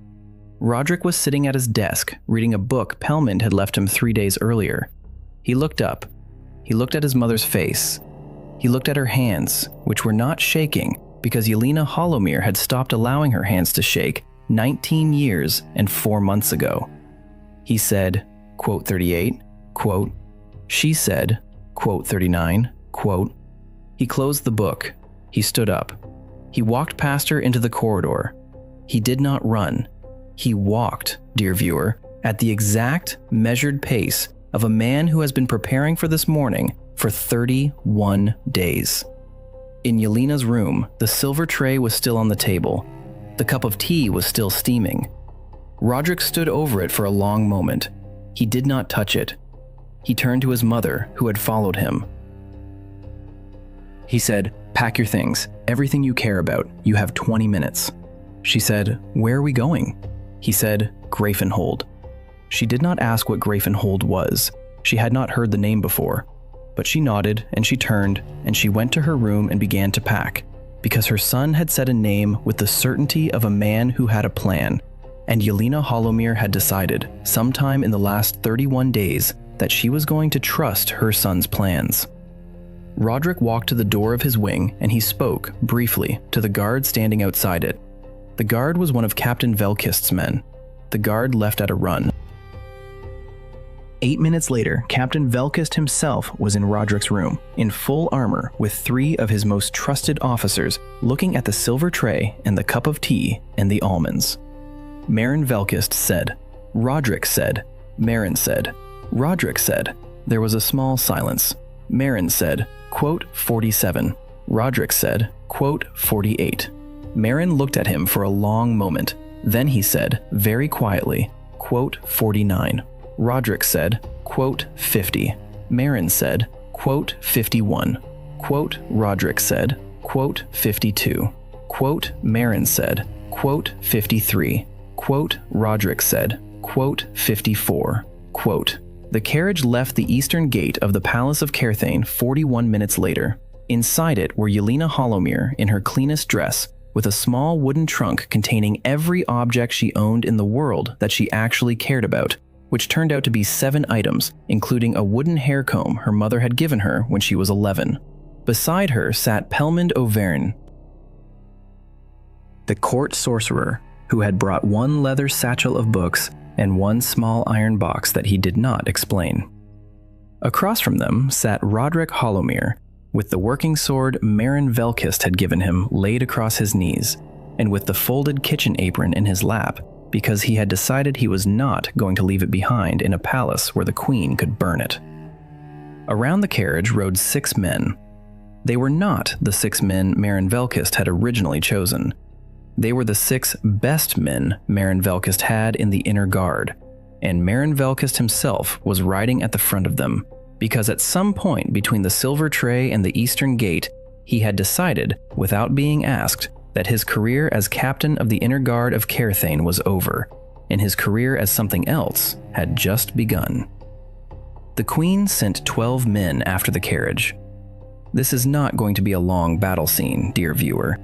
Roderic was sitting at his desk, reading a book Pelmond had left him 3 days earlier. He looked up. He looked at his mother's face. He looked at her hands, which were not shaking because Yelena Hollowmere had stopped allowing her hands to shake 19 years and 4 months ago. He said, quote, 38, quote. She said, quote, 39, quote. He closed the book. He stood up. He walked past her into the corridor. He did not run. He walked, dear viewer, at the exact measured pace of a man who has been preparing for this morning for 31 days. In Yelena's room, the silver tray was still on the table. The cup of tea was still steaming. Roderic stood over it for a long moment. He did not touch it. He turned to his mother, who had followed him. He said, pack your things, everything you care about. You have 20 minutes. She said, where are we going? He said, Greyfen. She did not ask what Greyfen was. She had not heard the name before. But she nodded, and she turned, and she went to her room and began to pack, because her son had said a name with the certainty of a man who had a plan, and Yelena Hollowmere had decided, sometime in the last 31 days, that she was going to trust her son's plans. Roderic walked to the door of his wing, and he spoke, briefly, to the guard standing outside it. The guard was one of Captain Velkist's men. The guard left at a run. 8 minutes later, Captain Velkist himself was in Roderic's room, in full armor, with 3 of his most trusted officers, looking at the silver tray and the cup of tea and the almonds. Marin Velkist said. Roderic said. Marin said. Roderic said. There was a small silence. Marin said, quote, 47. Roderic said, quote, 48. Marin looked at him for a long moment. Then he said, very quietly, quote, 49. Roderic said, quote, 50. Marin said, quote, 51. Quote, Roderic said, quote, 52. Quote, Marin said, quote, 53. Quote, Roderic said, quote, 54. Quote, the carriage left the eastern gate of the Palace of Caerthane 41 minutes later. Inside it were Yelena Hollowmere in her cleanest dress, with a small wooden trunk containing every object she owned in the world that she actually cared about, which turned out to be 7 items, including a wooden hair comb her mother had given her when she was 11. Beside her sat Pelmond Auvergne, the court sorcerer, who had brought 1 leather satchel of books and 1 small iron box that he did not explain. Across from them sat Roderic Hollowmere, with the working sword Marin Velkist had given him laid across his knees, and with the folded kitchen apron in his lap, because he had decided he was not going to leave it behind in a palace where the queen could burn it. Around the carriage rode 6 men. They were not the 6 men Marin Velkist had originally chosen. They were the 6 best men Marin Velkist had in the inner guard, and Marin Velkist himself was riding at the front of them, because at some point between the silver tray and the eastern gate, he had decided, without being asked, that his career as captain of the inner guard of Caerthane was over, and his career as something else had just begun. The queen sent 12 men after the carriage. This is not going to be a long battle scene, dear viewer,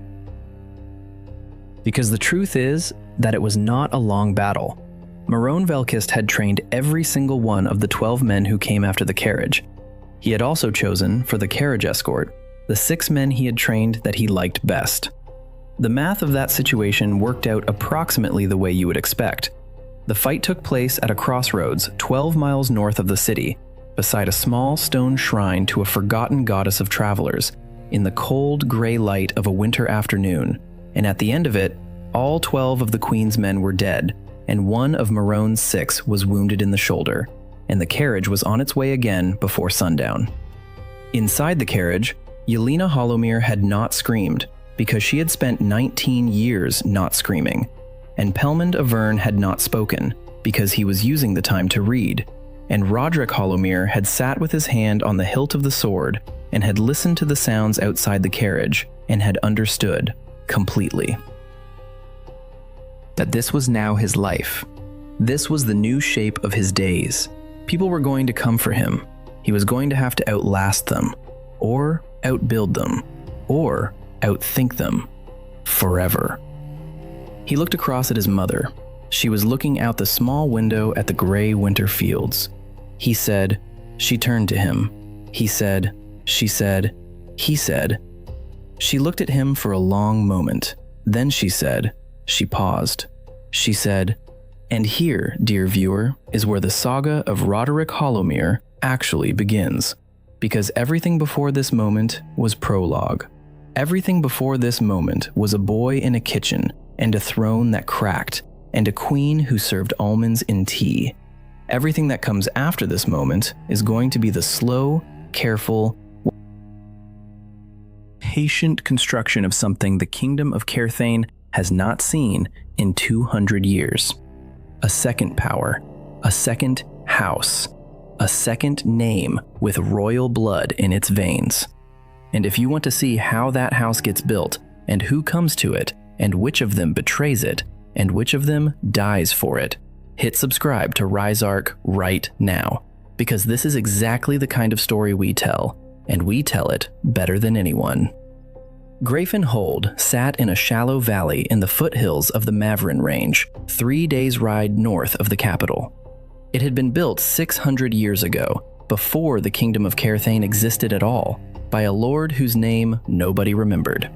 because the truth is that it was not a long battle. Marin Velkist had trained every single one of the 12 men who came after the carriage. He had also chosen, for the carriage escort, the 6 men he had trained that he liked best. The math of that situation worked out approximately the way you would expect. The fight took place at a crossroads 12 miles north of the city, beside a small stone shrine to a forgotten goddess of travelers, in the cold gray light of a winter afternoon, and at the end of it, all 12 of the queen's men were dead, and one of Marin's 6 was wounded in the shoulder, and the carriage was on its way again before sundown. Inside the carriage, Yelena Hollowmere had not screamed, because she had spent 19 years not screaming, and Pelmond Auvergne had not spoken, because he was using the time to read, and Roderic Hollowmere had sat with his hand on the hilt of the sword, and had listened to the sounds outside the carriage, and had understood, completely, that this was now his life. This was the new shape of his days. People were going to come for him. He was going to have to outlast them, or outbuild them, or outthink them, forever. He looked across at his mother. She was looking out the small window at the gray winter fields. He said, she turned to him. He said, she said, he said. She looked at him for a long moment. Then she said, she paused. She said, and here, dear viewer, is where the saga of Roderic Hollowmere actually begins, because everything before this moment was prologue. Everything before this moment was a boy in a kitchen, and a throne that cracked, and a queen who served almonds in tea. Everything that comes after this moment is going to be the slow, careful, patient construction of something the kingdom of Caerthane has not seen in 200 years. A second power, a second house, a second name with royal blood in its veins. And if you want to see how that house gets built, and who comes to it, and which of them betrays it, and which of them dies for it, hit subscribe to RiseArc right now, because this is exactly the kind of story we tell, and we tell it better than anyone. Greyfen Hold sat in a shallow valley in the foothills of the Mavrin Range, 3 days' ride north of the capital. It had been built 600 years ago, before the kingdom of Caerthane existed at all, by a lord whose name nobody remembered.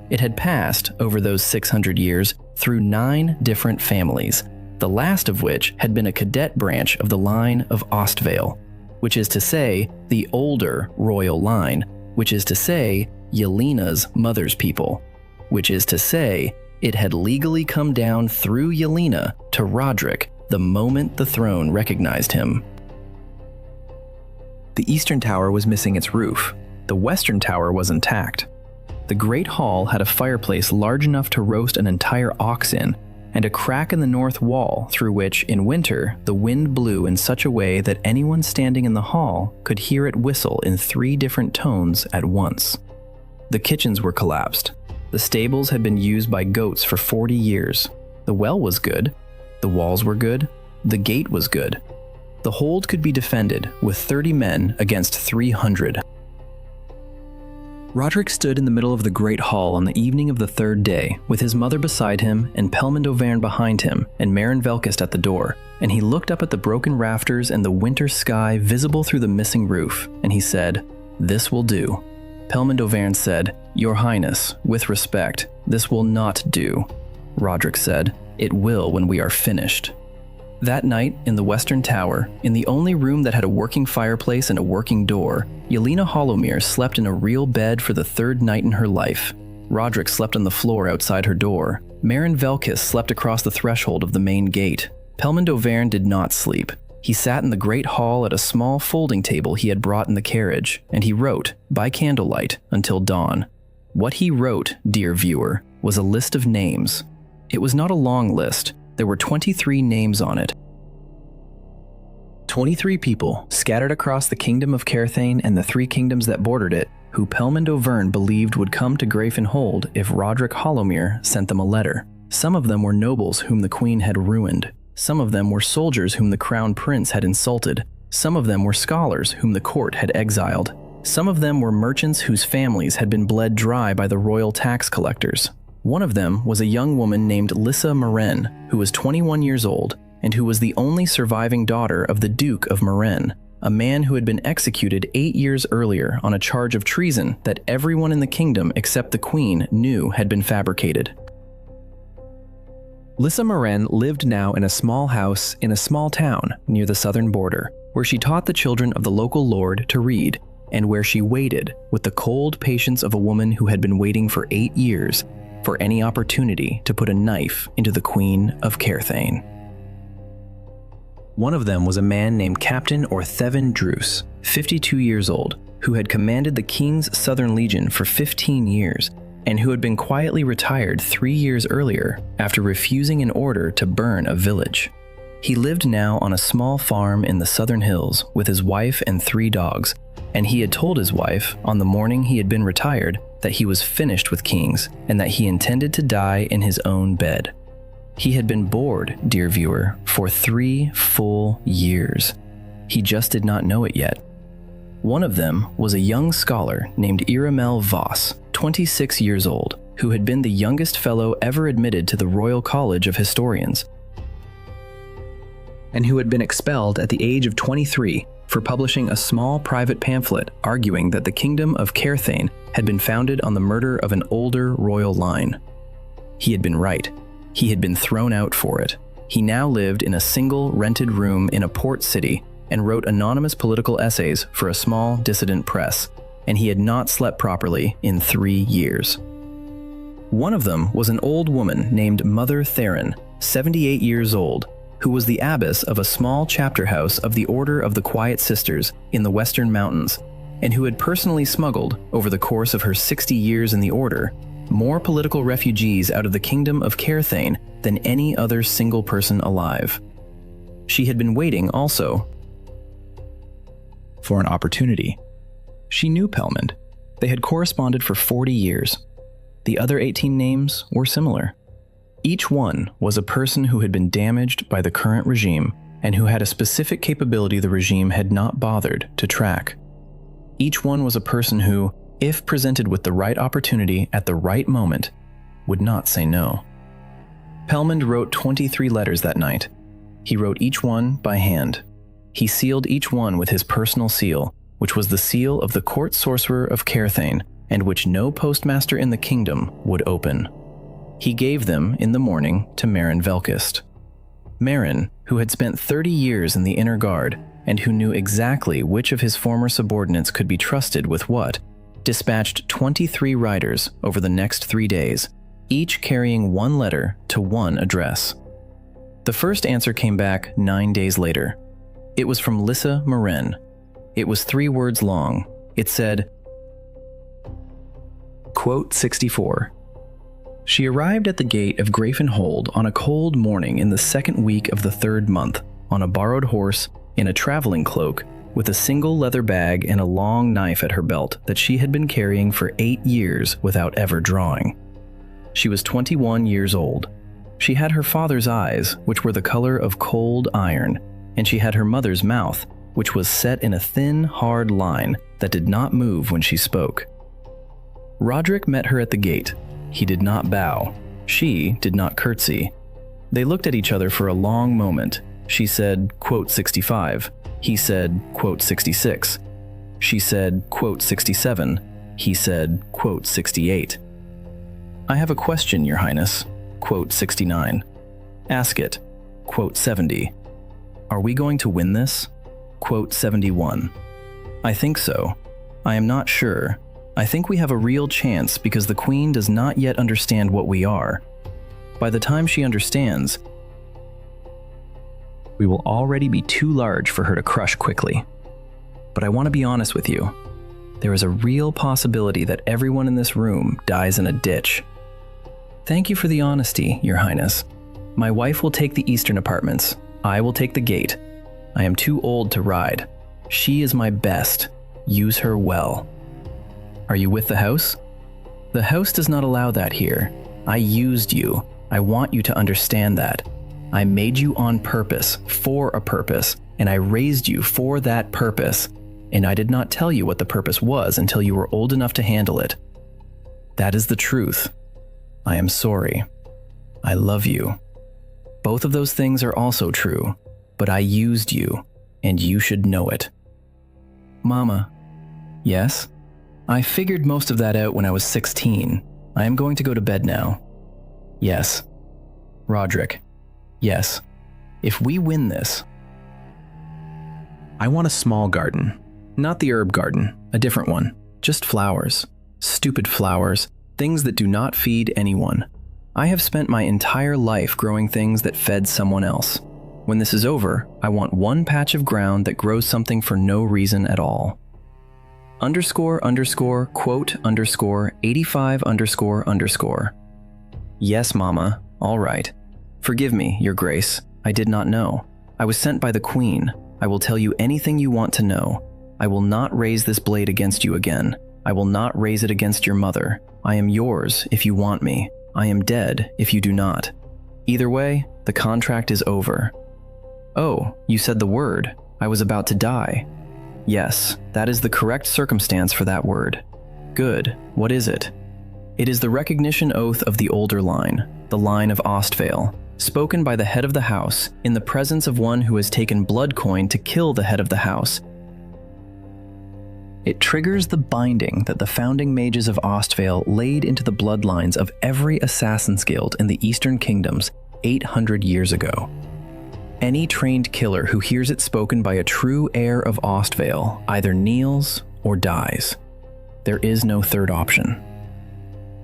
It had passed, over those 600 years, through 9 different families, the last of which had been a cadet branch of the line of Ostvale, which is to say, the older royal line, which is to say, Yelena's mother's people, which is to say, it had legally come down through Yelena to Roderic the moment the throne recognized him. The eastern tower was missing its roof. The western tower was intact. The great hall had a fireplace large enough to roast an entire ox in, and a crack in the north wall through which, in winter, the wind blew in such a way that anyone standing in the hall could hear it whistle in 3 different tones at once. The kitchens were collapsed. The stables had been used by goats for 40 years. The well was good. The walls were good. The gate was good. The hold could be defended with 30 men against 300. Roderic stood in the middle of the great hall on the evening of the third day, with his mother beside him and Pelmond Auvergne behind him and Meryn Velkist at the door, and he looked up at the broken rafters and the winter sky visible through the missing roof, and he said, "This will do." Pelmond Auvergne said, "Your Highness, with respect, this will not do." Roderic said, "It will when we are finished." That night, in the Western Tower, in the only room that had a working fireplace and a working door, Yelena Hollowmere slept in a real bed for the third night in her life. Roderic slept on the floor outside her door. Meryn Velkist slept across the threshold of the main gate. Pelmond Auvergne did not sleep. He sat in the great hall at a small folding table he had brought in the carriage, and he wrote, by candlelight, until dawn. What he wrote, dear viewer, was a list of names. It was not a long list. There were 23 names on it. 23 people scattered across the kingdom of Caerthane and the 3 kingdoms that bordered it, who Pelmond Auvergne believed would come to Greyfen Hold if Roderic Hollowmere sent them a letter. Some of them were nobles whom the queen had ruined. Some of them were soldiers whom the crown prince had insulted. Some of them were scholars whom the court had exiled. Some of them were merchants whose families had been bled dry by the royal tax collectors. One of them was a young woman named Lissa Meren, who was 21 years old and who was the only surviving daughter of the Duke of Meren, a man who had been executed 8 years earlier on a charge of treason that everyone in the kingdom except the queen knew had been fabricated. Lissa Meren lived now in a small house in a small town near the southern border, where she taught the children of the local lord to read, and where she waited with the cold patience of a woman who had been waiting for 8 years for any opportunity to put a knife into the Queen of Caerthane. One of them was a man named Captain Orthevin Druce, 52 years old, who had commanded the King's Southern Legion for 15 years, and who had been quietly retired 3 years earlier after refusing an order to burn a village. He lived now on a small farm in the southern hills with his wife and 3 dogs, and he had told his wife, on the morning he had been retired, that he was finished with kings and that he intended to die in his own bed. He had been bored, dear viewer, for 3 full years. He just did not know it yet. One of them was a young scholar named Iramel Voss, 26 years old, who had been the youngest fellow ever admitted to the Royal College of Historians, and who had been expelled at the age of 23 for publishing a small private pamphlet arguing that the kingdom of Caerthane had been founded on the murder of an older royal line. He had been right. He had been thrown out for it. He now lived in a single rented room in a port city and wrote anonymous political essays for a small dissident press, and he had not slept properly in 3 years. One of them was an old woman named Mother Theron, 78 years old, who was the abbess of a small chapter house of the Order of the Quiet Sisters in the Western Mountains, and who had personally smuggled, over the course of her 60 years in the order, more political refugees out of the kingdom of Caerthane than any other single person alive. She had been waiting also for an opportunity. She knew Pelmond. They had corresponded for 40 years. The other 18 names were similar. Each one was a person who had been damaged by the current regime and who had a specific capability the regime had not bothered to track. Each one was a person who, if presented with the right opportunity at the right moment, would not say no. Pelmond wrote 23 letters that night. He wrote each one by hand. He sealed each one with his personal seal, which was the seal of the court sorcerer of Caerthane, and which no postmaster in the kingdom would open. He gave them in the morning to Meryn Velkist. Meryn, who had spent 30 years in the inner guard, and who knew exactly which of his former subordinates could be trusted with what, dispatched 23 riders over the next 3 days, each carrying 1 letter to 1 address. The first answer came back 9 days later. It was from Lissa Meren. It was 3 words long. It said, Quote 64. She arrived at the gate of Greyfen Hold on a cold morning in the 2nd week of the 3rd month, on a borrowed horse, in a traveling cloak, with a single leather bag and a long knife at her belt that she had been carrying for 8 years without ever drawing. She was 21 years old. She had her father's eyes, which were the color of cold iron, and she had her mother's mouth, which was set in a thin, hard line that did not move when she spoke. Roderic met her at the gate. He did not bow. She did not curtsy. They looked at each other for a long moment. She said, quote, 65. He said, quote, 66. She said, quote, 67. He said, quote, 68. I have a question, Your Highness, quote, 69. Ask it, quote, 70. Are we going to win this? Quote, 71. I think so. I am not sure. I think we have a real chance because the Queen does not yet understand what we are. By the time she understands, we will already be too large for her to crush quickly. But I want to be honest with you. There is a real possibility that everyone in this room dies in a ditch. Thank you for the honesty, Your Highness. My wife will take the eastern apartments. I will take the gate. I am too old to ride. She is my best. Use her well. Are you with the house? The house does not allow that here. I used you. I want you to understand that. I made you on purpose, for a purpose, and I raised you for that purpose. And I did not tell you what the purpose was until you were old enough to handle it. That is the truth. I am sorry. I love you. Both of those things are also true, but I used you, and you should know it. Mama. Yes? I figured most of that out when I was 16. I am going to go to bed now. Yes. Roderic. Yes. If we win this... I want a small garden. Not the herb garden, a different one. Just flowers. Stupid flowers. Things that do not feed anyone. I have spent my entire life growing things that fed someone else. When this is over, I want one patch of ground that grows something for no reason at all. __, quote, _ 85 __. Yes, Mama. All right. Forgive me, Your Grace. I did not know. I was sent by the Queen. I will tell you anything you want to know. I will not raise this blade against you again. I will not raise it against your mother. I am yours if you want me. I am dead if you do not. Either way, the contract is over. Oh, you said the word. I was about to die. Yes, that is the correct circumstance for that word. Good. What is it? It is the recognition oath of the older line, the line of Ostvale, spoken by the head of the house in the presence of one who has taken blood coin to kill the head of the house. It triggers the binding that the founding mages of Ostvale laid into the bloodlines of every Assassin's Guild in the Eastern Kingdoms 800 years ago. Any trained killer who hears it spoken by a true heir of Ostvale either kneels or dies. There is no third option.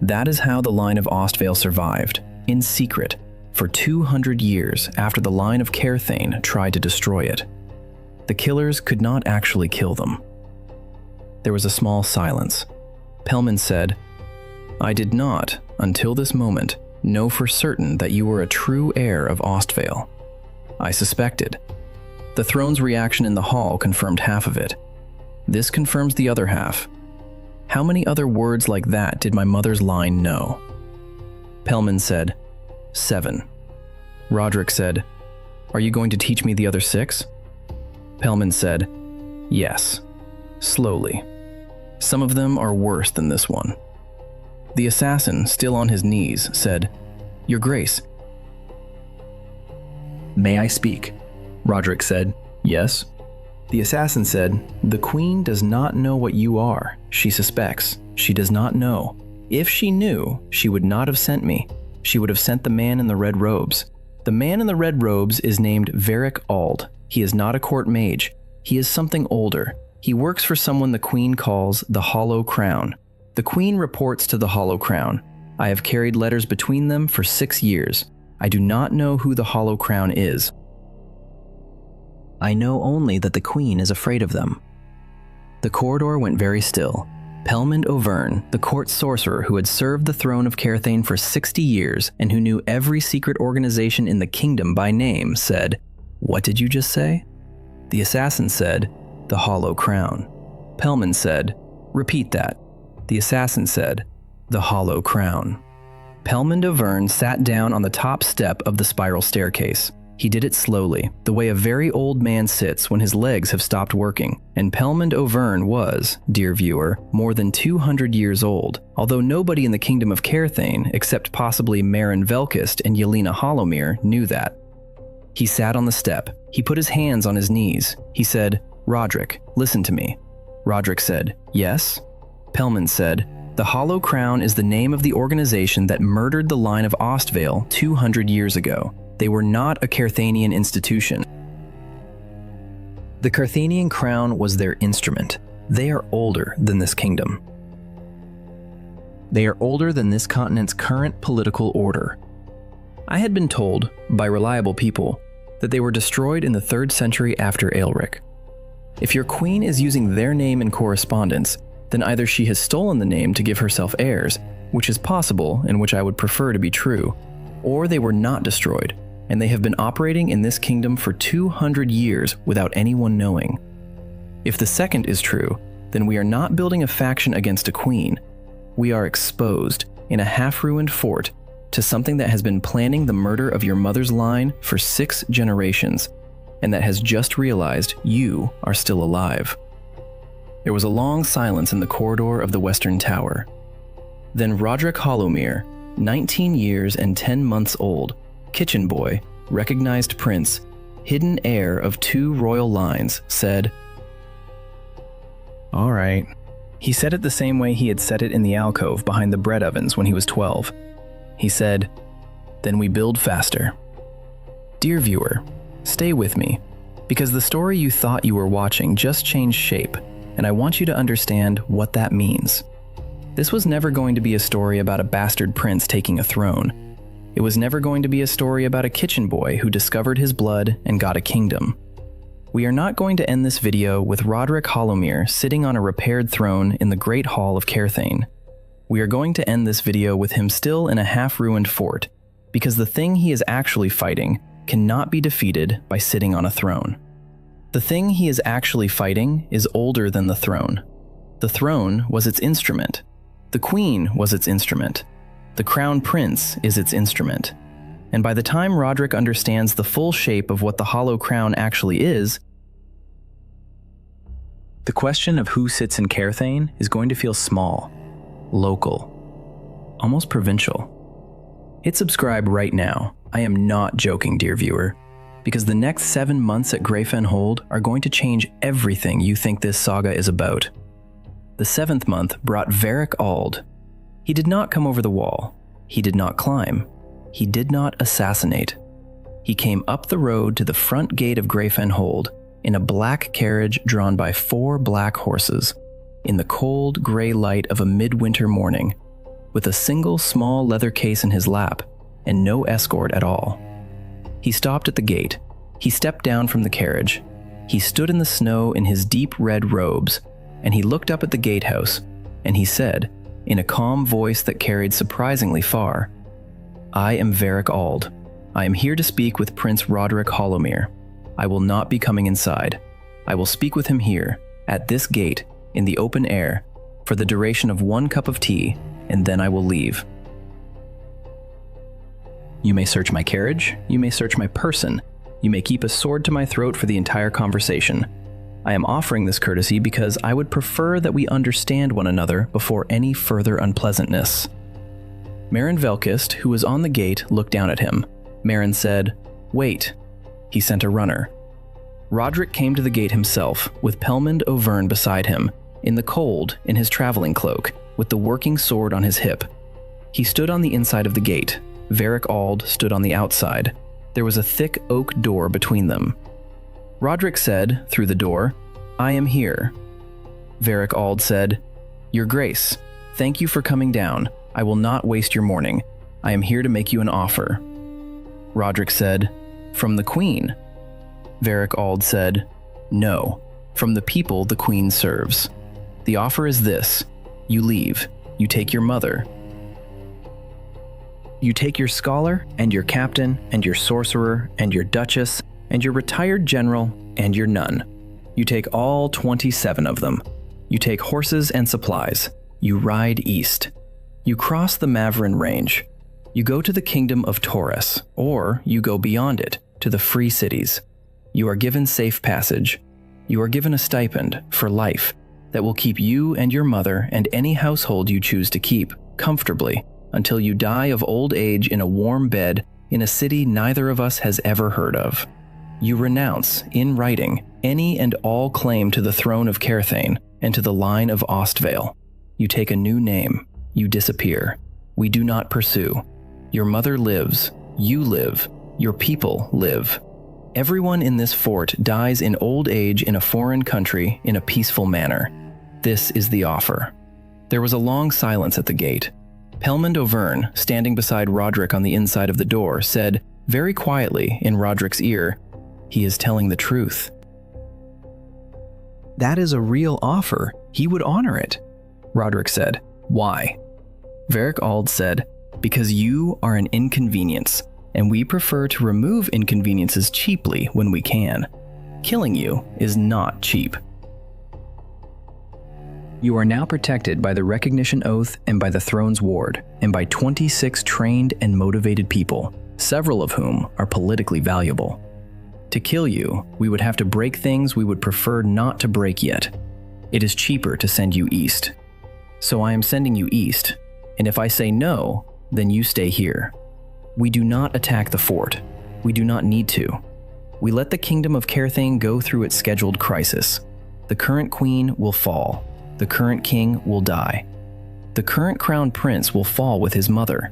That is how the line of Ostvale survived, in secret, for 200 years after the line of Caerthane tried to destroy it. The killers could not actually kill them. There was a small silence. Pelman said, I did not, until this moment, know for certain that you were a true heir of Ostvale. I suspected. The throne's reaction in the hall confirmed half of it. This confirms the other half. How many other words like that did my mother's line know? Pelman said, 7. Roderic said, Are you going to teach me the other 6? Pelman said, Yes. Slowly. Some of them are worse than this one. The assassin, still on his knees, said, Your Grace. May I speak? Roderic said, Yes. The assassin said, The Queen does not know what you are. She suspects. She does not know. If she knew, she would not have sent me. She would have sent the man in the red robes. The man in the red robes is named Varic Ald. He is not a court mage. He is something older. He works for someone the Queen calls the Hollow Crown. The Queen reports to the Hollow Crown. I have carried letters between them for 6 years. I do not know who the Hollow Crown is. I know only that the Queen is afraid of them. The corridor went very still. Pelmond Auvergne, the court sorcerer who had served the throne of Caerthane for 60 years and who knew every secret organization in the kingdom by name, said, What did you just say? The assassin said, The Hollow Crown. Pelman said, Repeat that. The assassin said, The Hollow Crown. Pelmond Auvergne sat down on the top step of the spiral staircase. He did it slowly, the way a very old man sits when his legs have stopped working, and Pelmond Auvergne was, dear viewer, more than 200 years old, although nobody in the kingdom of Caerthane, except possibly Marin Velkist and Yelena Hollowmere, knew that. He sat on the step. He put his hands on his knees. He said, "Roderic, listen to me." Roderic said, "Yes?" Pelmond said, "The Hollow Crown is the name of the organization that murdered the line of Ostvale 200 years ago. They were not a Caerthanian institution. The Caerthanian crown was their instrument. They are older than this kingdom. They are older than this continent's current political order. I had been told, by reliable people, that they were destroyed in the 3rd century after Aelric. If your queen is using their name in correspondence, then either she has stolen the name to give herself heirs, which is possible and which I would prefer to be true, or they were not destroyed, and they have been operating in this kingdom for 200 years without anyone knowing. If the second is true, then we are not building a faction against a queen. We are exposed, in a half-ruined fort, to something that has been planning the murder of your mother's line for 6 generations, and that has just realized you are still alive." There was a long silence in the corridor of the Western Tower. Then Roderic Hollowmere, 19 years and 10 months old, kitchen boy, recognized prince, hidden heir of 2 royal lines, said, "All right." He said it the same way he had said it in the alcove behind the bread ovens when he was 12. He said, "Then we build faster." Dear viewer, stay with me, because the story you thought you were watching just changed shape, and I want you to understand what that means. This was never going to be a story about a bastard prince taking a throne. It was never going to be a story about a kitchen boy who discovered his blood and got a kingdom. We are not going to end this video with Roderic Hollowmere sitting on a repaired throne in the Great Hall of Caerthane. We are going to end this video with him still in a half-ruined fort, because the thing he is actually fighting cannot be defeated by sitting on a throne. The thing he is actually fighting is older than the throne. The throne was its instrument. The queen was its instrument. The crown prince is its instrument. And by the time Roderic understands the full shape of what the Hollow Crown actually is, the question of who sits in Caerthane is going to feel small, local, almost provincial. Hit subscribe right now. I am not joking, dear viewer, because the next 7 months at Greyfen Hold are going to change everything you think this saga is about. The 7th month brought Varric Auld. He did not come over the wall. He did not climb. He did not assassinate. He came up the road to the front gate of Greyfen Hold in a black carriage drawn by 4 black horses, in the cold gray light of a midwinter morning, with a single small leather case in his lap and no escort at all. He stopped at the gate. He stepped down from the carriage. He stood in the snow in his deep red robes, and he looked up at the gatehouse, and he said, in a calm voice that carried surprisingly far, "I am Varric Auld. I am here to speak with Prince Roderic Hollowmere. I will not be coming inside. I will speak with him here, at this gate, in the open air, for the duration of 1 cup of tea, and then I will leave. You may search my carriage, you may search my person, you may keep a sword to my throat for the entire conversation. I am offering this courtesy because I would prefer that we understand one another before any further unpleasantness." Marin Velkist, who was on the gate, looked down at him. Marin said, "Wait." He sent a runner. Roderic came to the gate himself, with Pelmond Auvergne beside him, in the cold, in his traveling cloak, with the working sword on his hip. He stood on the inside of the gate. Varric Auld stood on the outside. There was a thick oak door between them. Roderic said, through the door, "I am here." Varric Auld said, "Your Grace, thank you for coming down. I will not waste your morning. I am here to make you an offer." Roderic said, "From the Queen?" Varric Auld said, "No, from the people the Queen serves. The offer is this: you leave, you take your mother. You take your scholar, and your captain, and your sorcerer, and your duchess, and your retired general, and your nun. You take all 27 of them. You take horses and supplies. You ride east. You cross the Mavrin Range. You go to the kingdom of Taurus, or you go beyond it. to the free cities. You are given safe passage. You are given a stipend for life that will keep you and your mother and any household you choose to keep comfortably until you die of old age in a warm bed in a city neither of us has ever heard of. You renounce, in writing, any and all claim to the throne of Caerthane and to the line of Ostvale. You take a new name. You disappear. We do not pursue. Your mother lives. You live. Your people live. Everyone in this fort dies in old age in a foreign country in a peaceful manner. This is the offer. There was a long silence at the gate. Pelmond Auvergne, standing beside Roderic on the inside of the door, said, very quietly in Roderic's ear, "He is telling the truth." "That is a real offer. He would honor it." Roderic said, "Why?" Veric Ald said, "Because you are an inconvenience, and we prefer to remove inconveniences cheaply when we can. Killing you is not cheap." You are now protected by the Recognition Oath and by the Throne's Ward, and by 26 trained and motivated people, several of whom are politically valuable. To kill you, we would have to break things we would prefer not to break yet. It is cheaper to send you east. So I am sending you east, and if I say no, then you stay here. We do not attack the fort. We do not need to. We let the kingdom of Caerthane go through its scheduled crisis. The current queen will fall. The current king will die. The current crown prince will fall with his mother.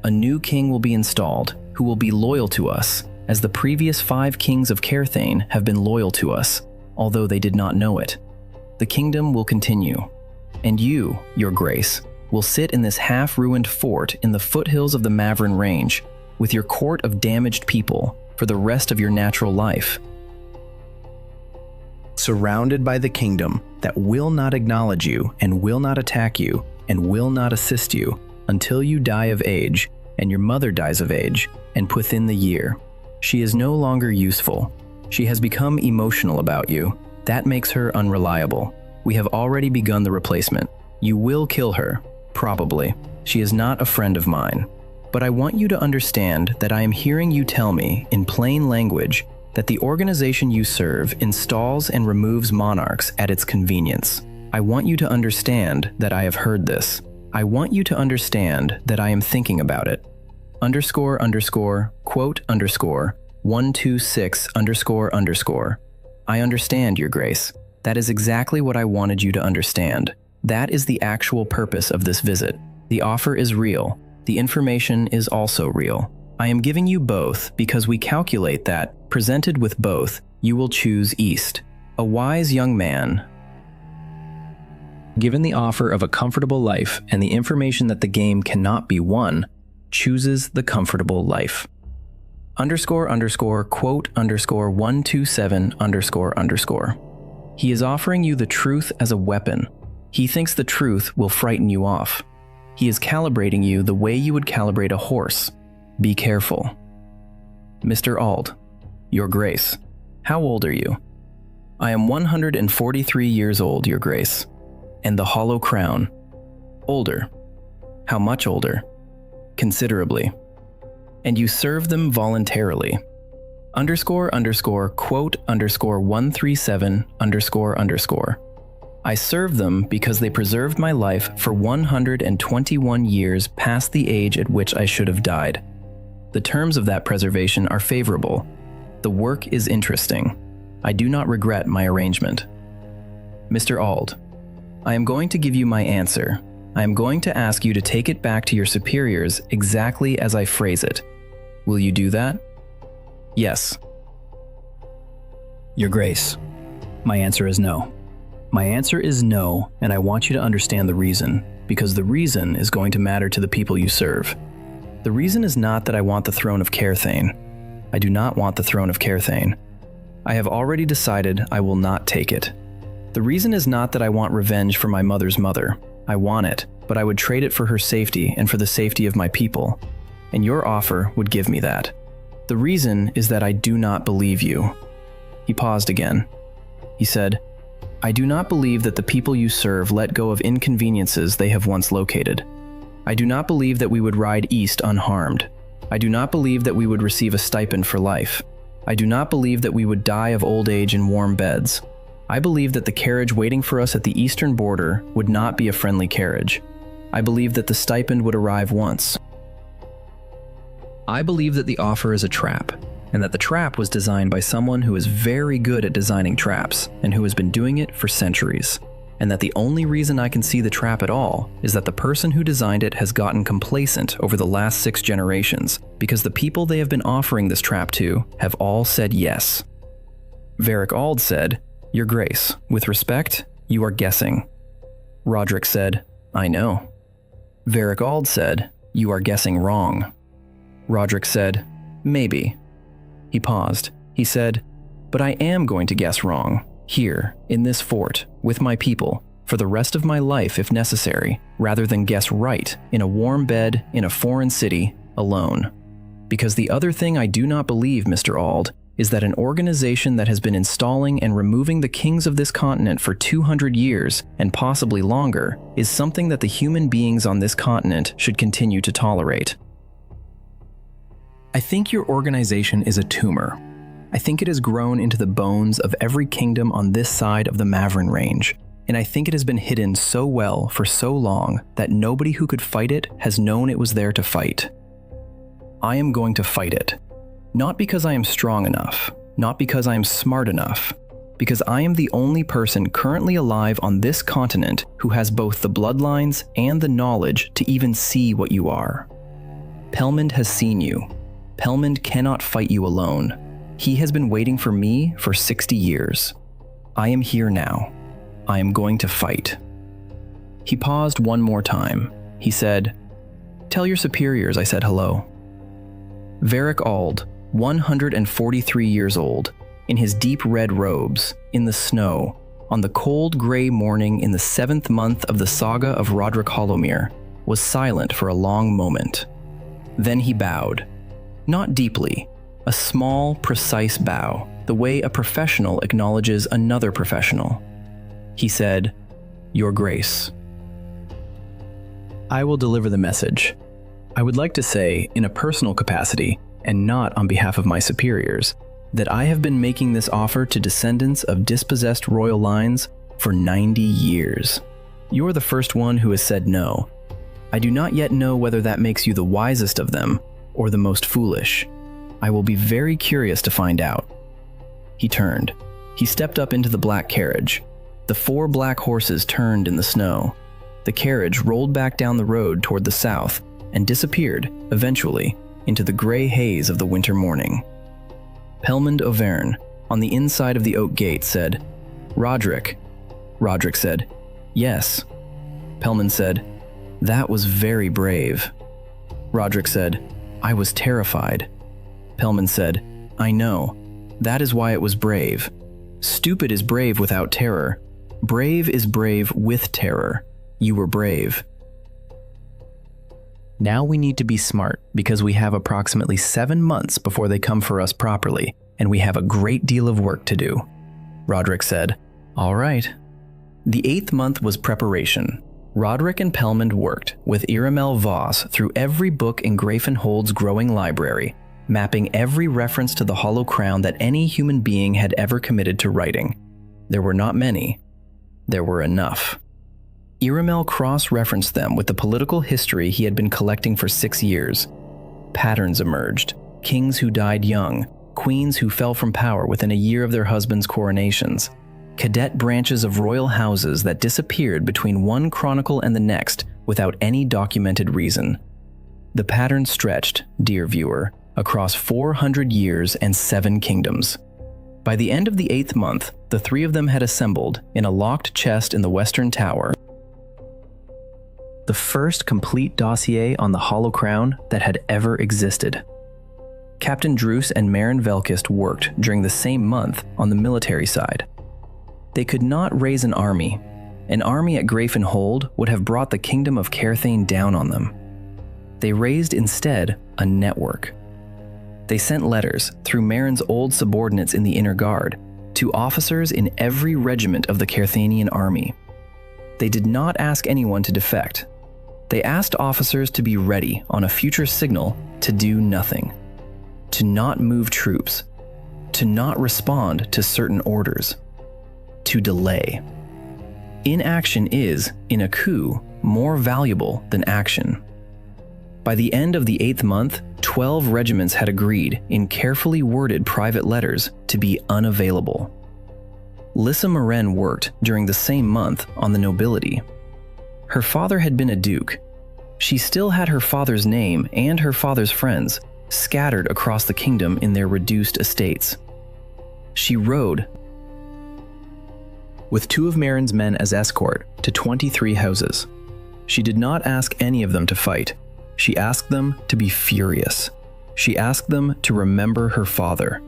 A new king will be installed, who will be loyal to us, as the previous 5 kings of Caerthane have been loyal to us, although they did not know it. The kingdom will continue. And you, your grace, will sit in this half-ruined fort in the foothills of the Mavrin Range, with your court of damaged people, for the rest of your natural life. Surrounded by the kingdom that will not acknowledge you and will not attack you and will not assist you until you die of age and your mother dies of age and within the year. She is no longer useful. She has become emotional about you. That makes her unreliable. We have already begun the replacement. You will kill her, probably. She is not a friend of mine. But I want you to understand that I am hearing you tell me in plain language that the organization you serve installs and removes monarchs at its convenience. I want you to understand that I have heard this. I want you to understand that I am thinking about it. Quote 126 __. I understand, Your Grace. That is exactly what I wanted you to understand. That is the actual purpose of this visit. The offer is real. The information is also real. I am giving you both because we calculate that, presented with both, you will choose East. A wise young man, given the offer of a comfortable life and the information that the game cannot be won, chooses the comfortable life. Quote 127 __. He is offering you the truth as a weapon. He thinks the truth will frighten you off. He is calibrating you the way you would calibrate a horse. Be careful. Mr. Ald, Your Grace, how old are you? I am 143 years old, Your Grace. And the hollow crown. Older. How much older? Considerably. And you serve them voluntarily. Quote 137 __. I serve them because they preserved my life for 121 years past the age at which I should have died. The terms of that preservation are favorable. The work is interesting. I do not regret my arrangement. Mr. Ald, I am going to give you my answer. I am going to ask you to take it back to your superiors exactly as I phrase it. Will you do that? Yes. Your Grace, my answer is no. My answer is no, and I want you to understand the reason, because the reason is going to matter to the people you serve. The reason is not that I want the throne of Caerthane. I do not want the throne of Caerthane. I have already decided I will not take it. The reason is not that I want revenge for my mother's mother. I want it, but I would trade it for her safety and for the safety of my people. And your offer would give me that. The reason is that I do not believe you. He paused again. He said, I do not believe that the people you serve let go of inconveniences they have once located. I do not believe that we would ride east unharmed. I do not believe that we would receive a stipend for life. I do not believe that we would die of old age in warm beds. I believe that the carriage waiting for us at the eastern border would not be a friendly carriage. I believe that the stipend would arrive once. I believe that the offer is a trap, and that the trap was designed by someone who is very good at designing traps and who has been doing it for centuries. And that the only reason I can see the trap at all is that the person who designed it has gotten complacent over the last 6 generations, because the people they have been offering this trap to have all said yes. Varric Ald said, "Your Grace, with respect, you are guessing." Roderic said, "I know." Varric Ald said, "You are guessing wrong." Roderic said, "Maybe." He paused. He said, "But I am going to guess wrong. Here, in this fort, with my people, for the rest of my life if necessary, rather than guess right in a warm bed in a foreign city, alone. Because the other thing I do not believe, Mr. Ald, is that an organization that has been installing and removing the kings of this continent for 200 years, and possibly longer, is something that the human beings on this continent should continue to tolerate. I think your organization is a tumor. I think it has grown into the bones of every kingdom on this side of the Mavrin Range, and I think it has been hidden so well for so long that nobody who could fight it has known it was there to fight. I am going to fight it. Not because I am strong enough, not because I am smart enough, because I am the only person currently alive on this continent who has both the bloodlines and the knowledge to even see what you are. Pelmond has seen you. Pelmond cannot fight you alone. He has been waiting for me for 60 years. I am here now. I am going to fight." He paused one more time. He said, "Tell your superiors I said hello." Varric Ald, 143 years old, in his deep red robes, in the snow, on the cold gray morning in the 7th month of the Saga of Roderic Hollowmere, was silent for a long moment. Then he bowed. Not deeply, a small, precise bow, the way a professional acknowledges another professional. He said, "Your Grace." I will deliver the message. I would like to say, in a personal capacity, and not on behalf of my superiors, that I have been making this offer to descendants of dispossessed royal lines for 90 years. You're the first one who has said no. I do not yet know whether that makes you the wisest of them or the most foolish. I will be very curious to find out. He turned. He stepped up into the black carriage. The 4 black horses turned in the snow. The carriage rolled back down the road toward the south and disappeared, eventually, into the gray haze of the winter morning. Pelmond Auvergne, on the inside of the oak gate, said, "Roderic." Roderic said, "Yes." Pelmond said, "That was very brave." Roderic said, "I was terrified." Pelmond said, "I know. That is why it was brave. Stupid is brave without terror. Brave is brave with terror. You were brave." Now we need to be smart because we have approximately 7 months before they come for us properly, and we have a great deal of work to do. Roderic said, "All right." The 8th month was preparation. Roderic and Pelmond worked with Iramel Voss through every book in Greyfen Hold's growing library, mapping every reference to the Hollow Crown that any human being had ever committed to writing. There were not many. There were enough. Iramel cross-referenced them with the political history he had been collecting for 6 years. Patterns emerged: kings who died young, queens who fell from power within a year of their husbands' coronations, cadet branches of royal houses that disappeared between one chronicle and the next without any documented reason. The pattern stretched, dear viewer, across 400 years and 7 kingdoms. By the end of the 8th month, the 3 of them had assembled in a locked chest in the Western Tower the first complete dossier on the Hollow Crown that had ever existed. Captain Druce and Marin Velkist worked during the same month on the military side. They could not raise an army. An army at Greyfen Hold would have brought the kingdom of Caerthane down on them. They raised instead a network. They sent letters through Marin's old subordinates in the Inner Guard to officers in every regiment of the Caerthanian army. They did not ask anyone to defect. They asked officers to be ready on a future signal to do nothing, to not move troops, to not respond to certain orders, to delay. Inaction is, in a coup, more valuable than action. By the end of the 8th month, 12 regiments had agreed, in carefully worded private letters, to be unavailable. Lissa Moren worked during the same month on the nobility. Her father had been a duke. She still had her father's name and her father's friends scattered across the kingdom in their reduced estates. She rode with 2 of Marin's men as escort to 23 houses. She did not ask any of them to fight. She asked them to be furious. She asked them to remember her father.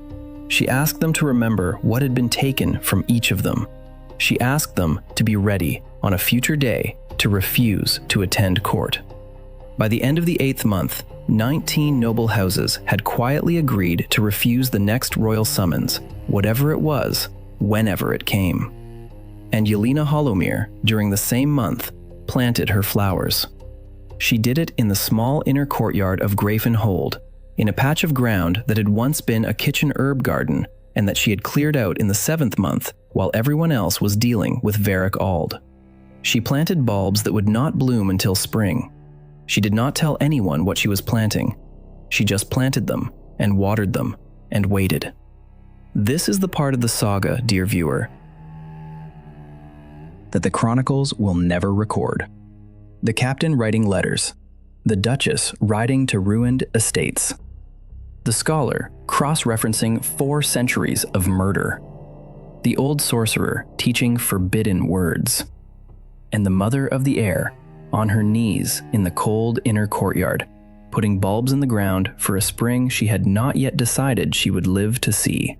She asked them to remember what had been taken from each of them. She asked them to be ready on a future day to refuse to attend court. By the end of the 8th month, 19 noble houses had quietly agreed to refuse the next royal summons, whatever it was, whenever it came. And Yelena Hollowmere, during the same month, planted her flowers. She did it in the small inner courtyard of Greyfen Hold, in a patch of ground that had once been a kitchen herb garden and that she had cleared out in the 7th month while everyone else was dealing with Roderic Hollowmere. She planted bulbs that would not bloom until spring. She did not tell anyone what she was planting. She just planted them and watered them and waited. This is the part of the saga, dear viewer, that the chronicles will never record. The captain writing letters, the duchess riding to ruined estates, the scholar cross-referencing 4 centuries of murder, the old sorcerer teaching forbidden words, and the mother of the heir on her knees in the cold inner courtyard, putting bulbs in the ground for a spring she had not yet decided she would live to see.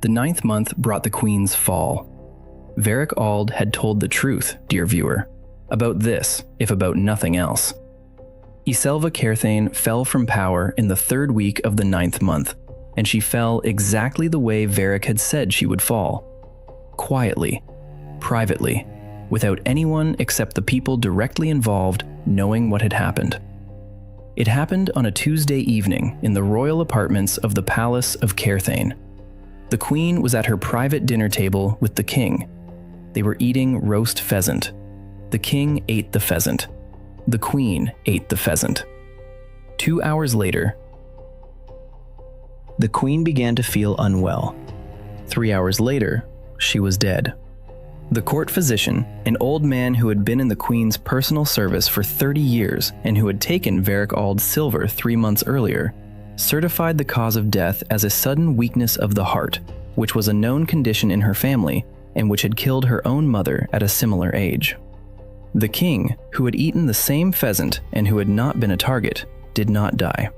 The 9th month brought the queen's fall. Roderic Hollowmere had told the truth, dear viewer, about this, if about nothing else. Iselva Caerthane fell from power in the 3rd week of the 9th month, and she fell exactly the way Roderic had said she would fall. Quietly, privately, without anyone except the people directly involved knowing what had happened. It happened on a Tuesday evening in the royal apartments of the Palace of Caerthane. The queen was at her private dinner table with the king. They were eating roast pheasant. The king ate the pheasant. The queen ate the pheasant. 2 hours later, the queen began to feel unwell. 3 hours later, she was dead. The court physician, an old man who had been in the queen's personal service for 30 years and who had taken Roderic Hollomere's silver 3 months earlier, certified the cause of death as a sudden weakness of the heart, which was a known condition in her family and which had killed her own mother at a similar age. The king, who had eaten the same pheasant and who had not been a target, did not die.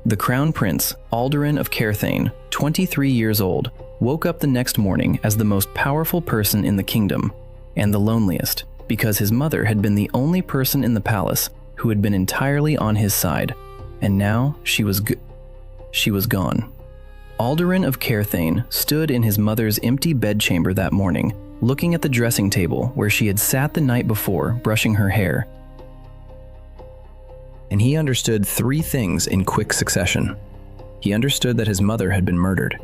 The crown prince, Alderin of Caerthane, 23 years old, woke up the next morning as the most powerful person in the kingdom, and the loneliest, because his mother had been the only person in the palace who had been entirely on his side, and now she was gone. Alderin of Caerthane stood in his mother's empty bedchamber that morning, looking at the dressing table where she had sat the night before brushing her hair. And he understood 3 things in quick succession. He understood that his mother had been murdered.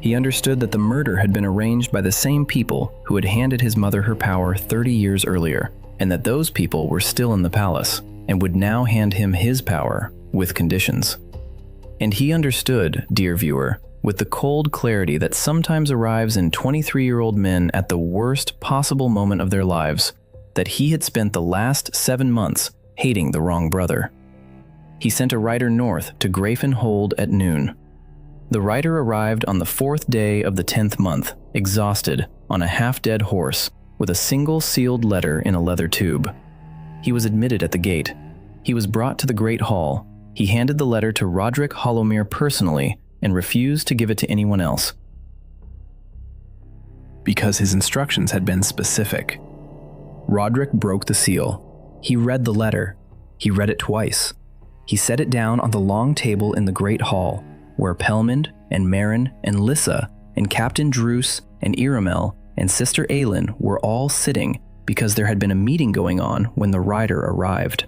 He understood that the murder had been arranged by the same people who had handed his mother her power 30 years earlier, and that those people were still in the palace and would now hand him his power with conditions. And he understood, dear viewer, with the cold clarity that sometimes arrives in 23-year-old men at the worst possible moment of their lives, that he had spent the last 7 months hating the wrong brother. He sent a rider north to Greyfen Hold at noon. The rider arrived on the 4th day of the 10th month, exhausted, on a half-dead horse, with a single sealed letter in a leather tube. He was admitted at the gate. He was brought to the great hall. He handed the letter to Roderic Hollowmere personally and refused to give it to anyone else, because his instructions had been specific. Roderic broke the seal. He read the letter. He read it twice. He set it down on the long table in the great hall, where Pelmond and Marin and Lissa and Captain Druce and Iramel and Sister Aelin were all sitting because there had been a meeting going on when the rider arrived.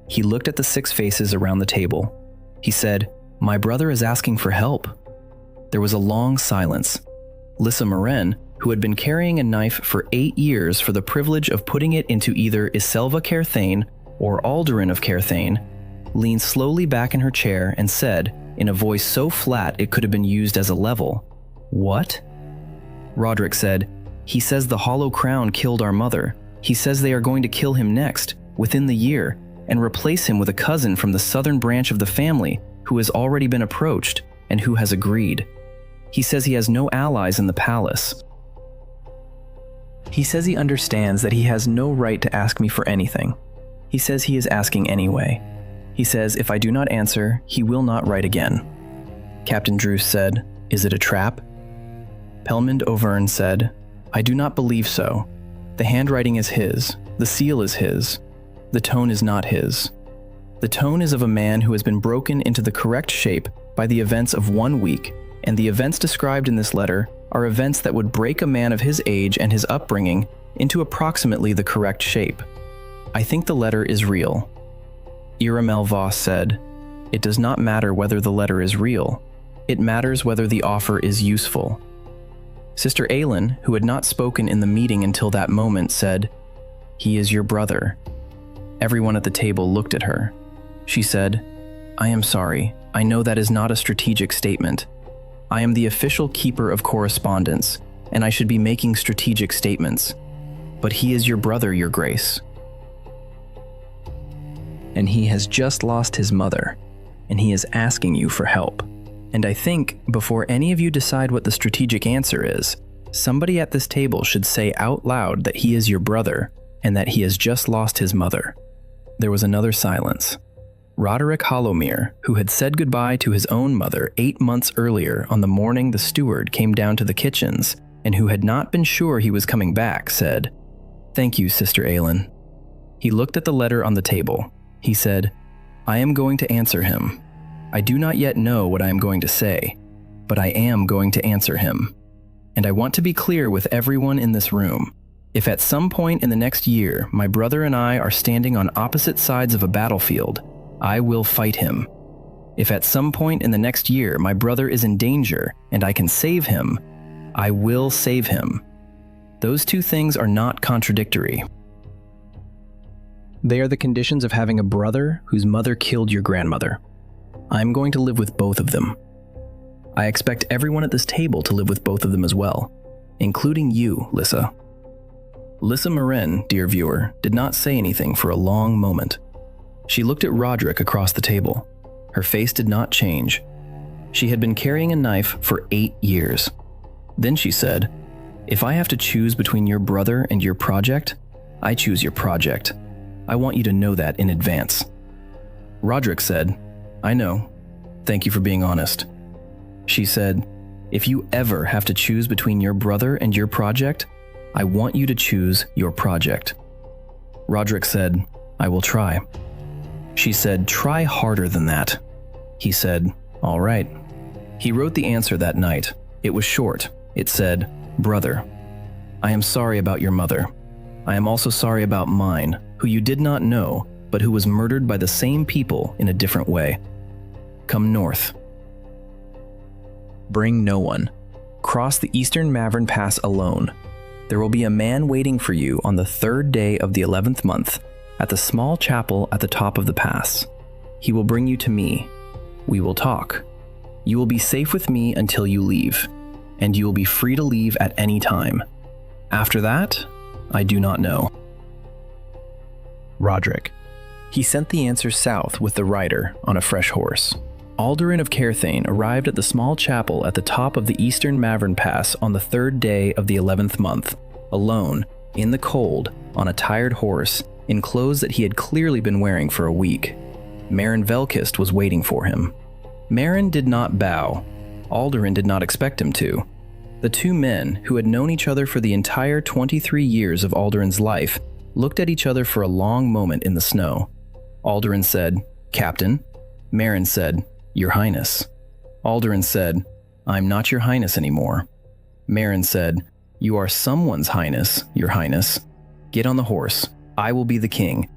He looked at the 6 faces around the table. He said, "My brother is asking for help." There was a long silence. Lissa Meren, who had been carrying a knife for 8 years for the privilege of putting it into either Iselva Caerthane or Aldurin of Caerthane, leaned slowly back in her chair and said, in a voice so flat it could have been used as a level, "What?" Roderic said, "He says the Hollow Crown killed our mother. He says they are going to kill him next, within the year, and replace him with a cousin from the southern branch of the family who has already been approached and who has agreed. He says he has no allies in the palace. He says he understands that he has no right to ask me for anything. He says he is asking anyway. He says if I do not answer, he will not write again." Captain Druce said, "Is it a trap?" Pelmond Auvergne said, "I do not believe so. The handwriting is his. The seal is his. The tone is not his. The tone is of a man who has been broken into the correct shape by the events of 1 week, and the events described in this letter are events that would break a man of his age and his upbringing into approximately the correct shape. I think the letter is real." Iramel Voss said, "It does not matter whether the letter is real. It matters whether the offer is useful." Sister Aelin, who had not spoken in the meeting until that moment, said, "He is your brother." Everyone at the table looked at her. She said, "I am sorry. I know that is not a strategic statement. I am the official keeper of correspondence, and I should be making strategic statements. But he is your brother, Your Grace. And he has just lost his mother, and he is asking you for help. And I think, before any of you decide what the strategic answer is, somebody at this table should say out loud that he is your brother, and that he has just lost his mother." There was another silence. Roderic Hollowmere, who had said goodbye to his own mother 8 months earlier on the morning the steward came down to the kitchens, and who had not been sure he was coming back, said, "Thank you, Sister Aelin." He looked at the letter on the table. He said, "I am going to answer him. I do not yet know what I am going to say, but I am going to answer him. And I want to be clear with everyone in this room. If at some point in the next year my brother and I are standing on opposite sides of a battlefield, I will fight him. If at some point in the next year my brother is in danger and I can save him, I will save him. Those two things are not contradictory. They are the conditions of having a brother whose mother killed your grandmother. I'm going to live with both of them. I expect everyone at this table to live with both of them as well, including you, Lissa." Lissa Meren, dear viewer, did not say anything for a long moment. She looked at Roderic across the table. Her face did not change. She had been carrying a knife for 8 years. Then she said, "If I have to choose between your brother and your project, I choose your project. I want you to know that in advance." Roderic said, "I know. Thank you for being honest." She said, "If you ever have to choose between your brother and your project, I want you to choose your project." Roderic said, "I will try." She said, "Try harder than that." He said, "All right." He wrote the answer that night. It was short. It said, "Brother, I am sorry about your mother. I am also sorry about mine, who you did not know, but who was murdered by the same people in a different way. Come north. Bring no one. Cross the eastern Mavern Pass alone. There will be a man waiting for you on the 3rd day of the 11th month at the small chapel at the top of the pass. He will bring you to me. We will talk. You will be safe with me until you leave, and you will be free to leave at any time. After that, I do not know." Roderic. He sent the answer south with the rider on a fresh horse. Aldurin of Caerthane arrived at the small chapel at the top of the eastern Mavern Pass on the 3rd day of the 11th month, alone, in the cold, on a tired horse, in clothes that he had clearly been wearing for a week. Marin Velkist was waiting for him. Marin did not bow. Aldurin did not expect him to. The two men, who had known each other for the entire 23 years of Aldurin's life, looked at each other for a long moment in the snow. Aldurin said, "Captain." Marin said, "Your Highness." Aldurin said, "I'm not your Highness anymore." Marin said, "You are someone's Highness, Your Highness. Get on the horse. I will be the king.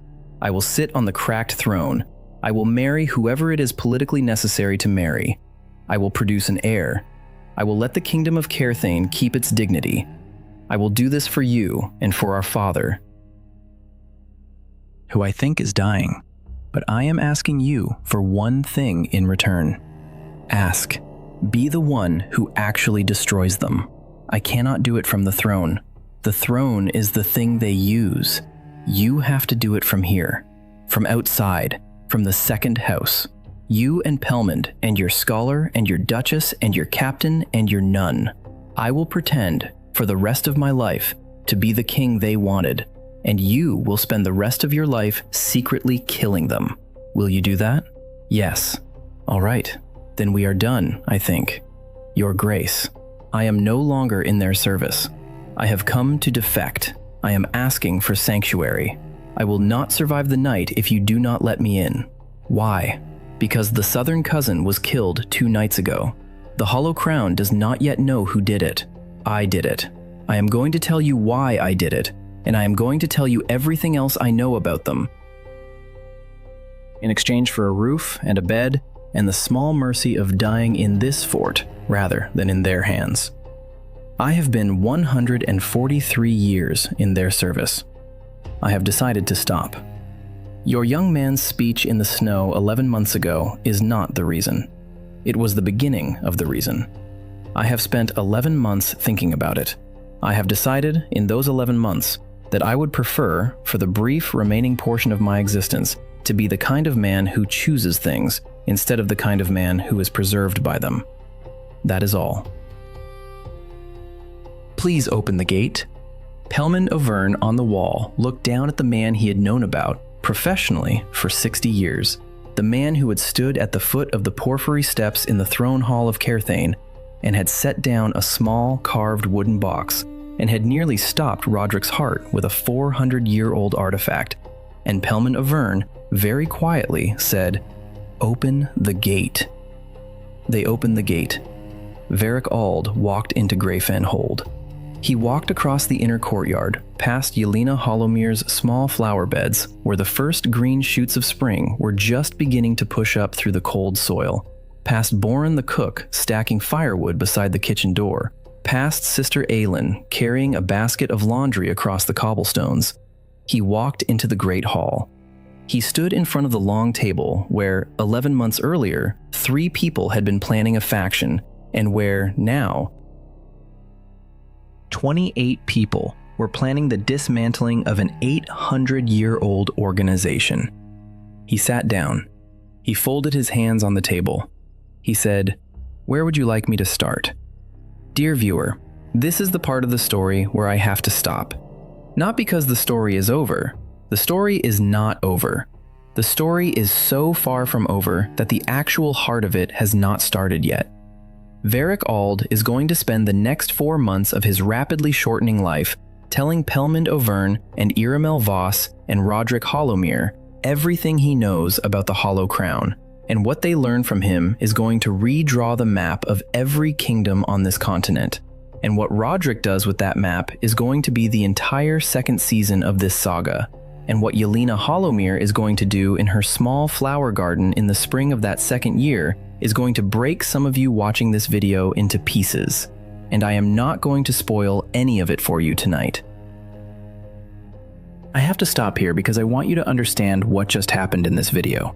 I will sit on the cracked throne. I will marry whoever it is politically necessary to marry. I will produce an heir. I will let the kingdom of Caerthane keep its dignity. I will do this for you and for our father, who I think is dying. But I am asking you for one thing in return. Ask. Be the one who actually destroys them. I cannot do it from the throne. The throne is the thing they use. You have to do it from here, from outside, from the second house. You and Pelmond and your scholar and your duchess and your captain and your nun. I will pretend, for the rest of my life, to be the king they wanted, and you will spend the rest of your life secretly killing them. Will you do that? Yes. All right. Then we are done, I think. Your Grace, I am no longer in their service. I have come to defect. I am asking for sanctuary. I will not survive the night if you do not let me in. Why? Because the southern cousin was killed 2 nights ago. The Hollow Crown does not yet know who did it. I did it. I am going to tell you why I did it, and I am going to tell you everything else I know about them. In exchange for a roof and a bed, and the small mercy of dying in this fort rather than in their hands. I have been 143 years in their service. I have decided to stop. Your young man's speech in the snow 11 months ago is not the reason. It was the beginning of the reason. I have spent 11 months thinking about it. I have decided in those 11 months that I would prefer, for the brief remaining portion of my existence, to be the kind of man who chooses things instead of the kind of man who is preserved by them. That is all. Please open the gate. Pelmond Auvergne on the wall looked down at the man he had known about professionally for 60 years, the man who had stood at the foot of the porphyry steps in the throne hall of Caerthane and had set down a small carved wooden box and had nearly stopped Roderic's heart with a 400-year-old artifact. And Pelmond Auvergne very quietly said, "Open the gate." They opened the gate. Roderic Auld walked into Greyfen Hold. He walked across the inner courtyard, past Roderic Hollowmere's small flower beds, where the first green shoots of spring were just beginning to push up through the cold soil, past Boren the cook stacking firewood beside the kitchen door, past Sister Aylin carrying a basket of laundry across the cobblestones. He walked into the great hall. He stood in front of the long table where, 11 months earlier, 3 people had been planning a faction, and where, now, 28 people were planning the dismantling of an 800-year-old organization. He sat down. He folded his hands on the table. He said, "Where would you like me to start?" Dear viewer, this is the part of the story where I have to stop. Not because the story is over. The story is not over. The story is so far from over that the actual heart of it has not started yet. Roderic Auld is going to spend the next 4 months of his rapidly shortening life telling Pelmond Auvergne and Iramel Voss and Roderic Hollowmere everything he knows about the Hollow Crown, and what they learn from him is going to redraw the map of every kingdom on this continent. And what Roderic does with that map is going to be the entire second season of this saga. And what Roderic Hollowmere is going to do in her small flower garden in the spring of that second year is going to break some of you watching this video into pieces. And I am not going to spoil any of it for you tonight. I have to stop here because I want you to understand what just happened in this video.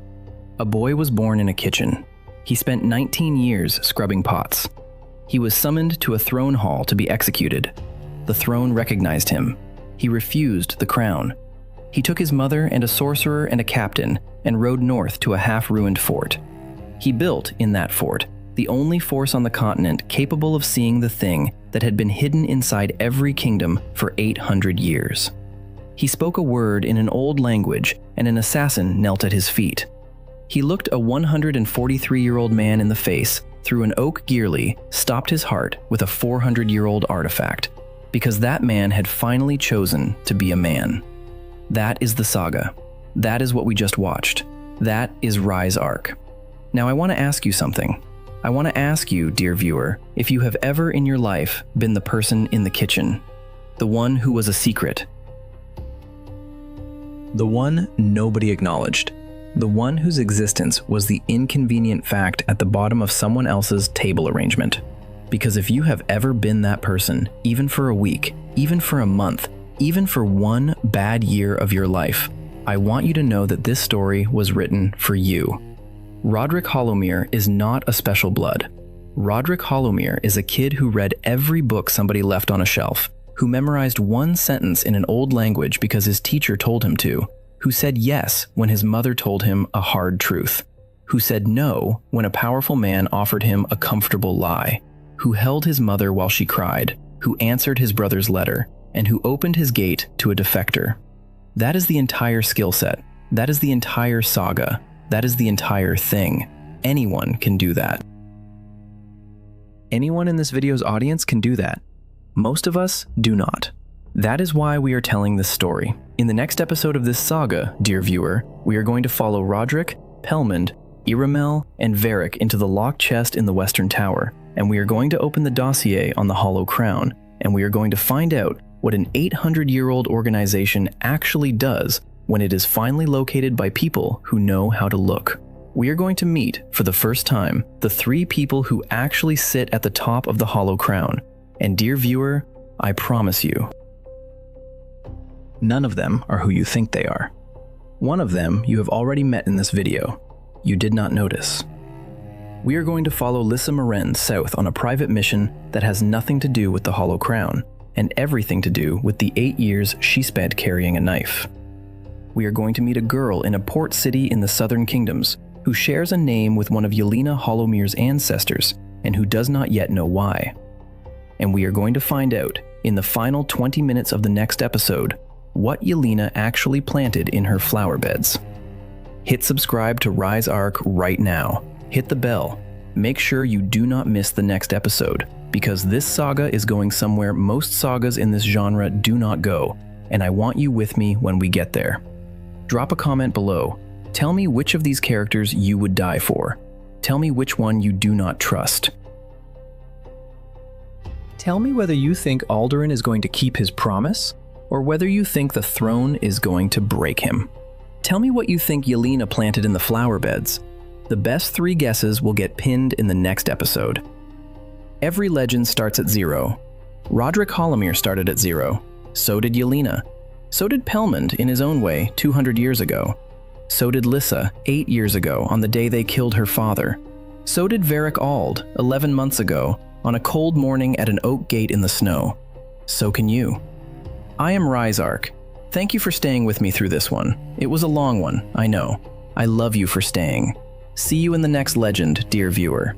A boy was born in a kitchen. He spent 19 years scrubbing pots. He was summoned to a throne hall to be executed. The throne recognized him. He refused the crown. He took his mother and a sorcerer and a captain and rode north to a half-ruined fort. He built, in that fort, the only force on the continent capable of seeing the thing that had been hidden inside every kingdom for 800 years. He spoke a word in an old language, and an assassin knelt at his feet. He looked a 143-year-old man in the face through an oak gearly, stopped his heart with a 400-year-old artifact, because that man had finally chosen to be a man. That is the saga. That is what we just watched. That is RiseArc. Now I want to ask you something. I want to ask you, dear viewer, if you have ever in your life been the person in the kitchen, the one who was a secret, the one nobody acknowledged, the one whose existence was the inconvenient fact at the bottom of someone else's table arrangement. Because if you have ever been that person, even for a week, even for a month, even for one bad year of your life, I want you to know that this story was written for you. Roderic Hollowmere is not a special blood. Roderic Hollowmere is a kid who read every book somebody left on a shelf, who memorized one sentence in an old language because his teacher told him to, who said yes when his mother told him a hard truth, who said no when a powerful man offered him a comfortable lie, who held his mother while she cried, who answered his brother's letter, and who opened his gate to a defector. That is the entire skill set. That is the entire saga. That is the entire thing. Anyone can do that. Anyone in this video's audience can do that. Most of us do not. That is why we are telling this story. In the next episode of this saga, dear viewer, we are going to follow Roderic, Pelmond, Iramel, and Varric into the locked chest in the Western Tower, and we are going to open the dossier on the Hollow Crown, and we are going to find out what an 800-year-old organization actually does when it is finally located by people who know how to look. We are going to meet, for the first time, the 3 people who actually sit at the top of the Hollow Crown. And dear viewer, I promise you, none of them are who you think they are. One of them you have already met in this video. You did not notice. We are going to follow Lissa Moren south on a private mission that has nothing to do with the Hollow Crown, and everything to do with the 8 years she spent carrying a knife. We are going to meet a girl in a port city in the Southern Kingdoms who shares a name with one of Yelena Hollowmere's ancestors and who does not yet know why. And we are going to find out, in the final 20 minutes of the next episode, what Yelena actually planted in her flower beds. Hit subscribe to RiseArc right now. Hit the bell. Make sure you do not miss the next episode, because this saga is going somewhere most sagas in this genre do not go, and I want you with me when we get there. Drop a comment below. Tell me which of these characters you would die for. Tell me which one you do not trust. Tell me whether you think Aldurin is going to keep his promise, or whether you think the throne is going to break him. Tell me what you think Yelena planted in the flower beds. The best 3 guesses will get pinned in the next episode. Every legend starts at 0. Roderic Hollowmere started at 0. So did Yelena. So did Pelmond in his own way 200 years ago. So did Lissa 8 years ago on the day they killed her father. So did Varric Ald 11 months ago on a cold morning at an oak gate in the snow. So can you. I am RiseArc. Thank you for staying with me through this one. It was a long one, I know. I love you for staying. See you in the next legend, dear viewer.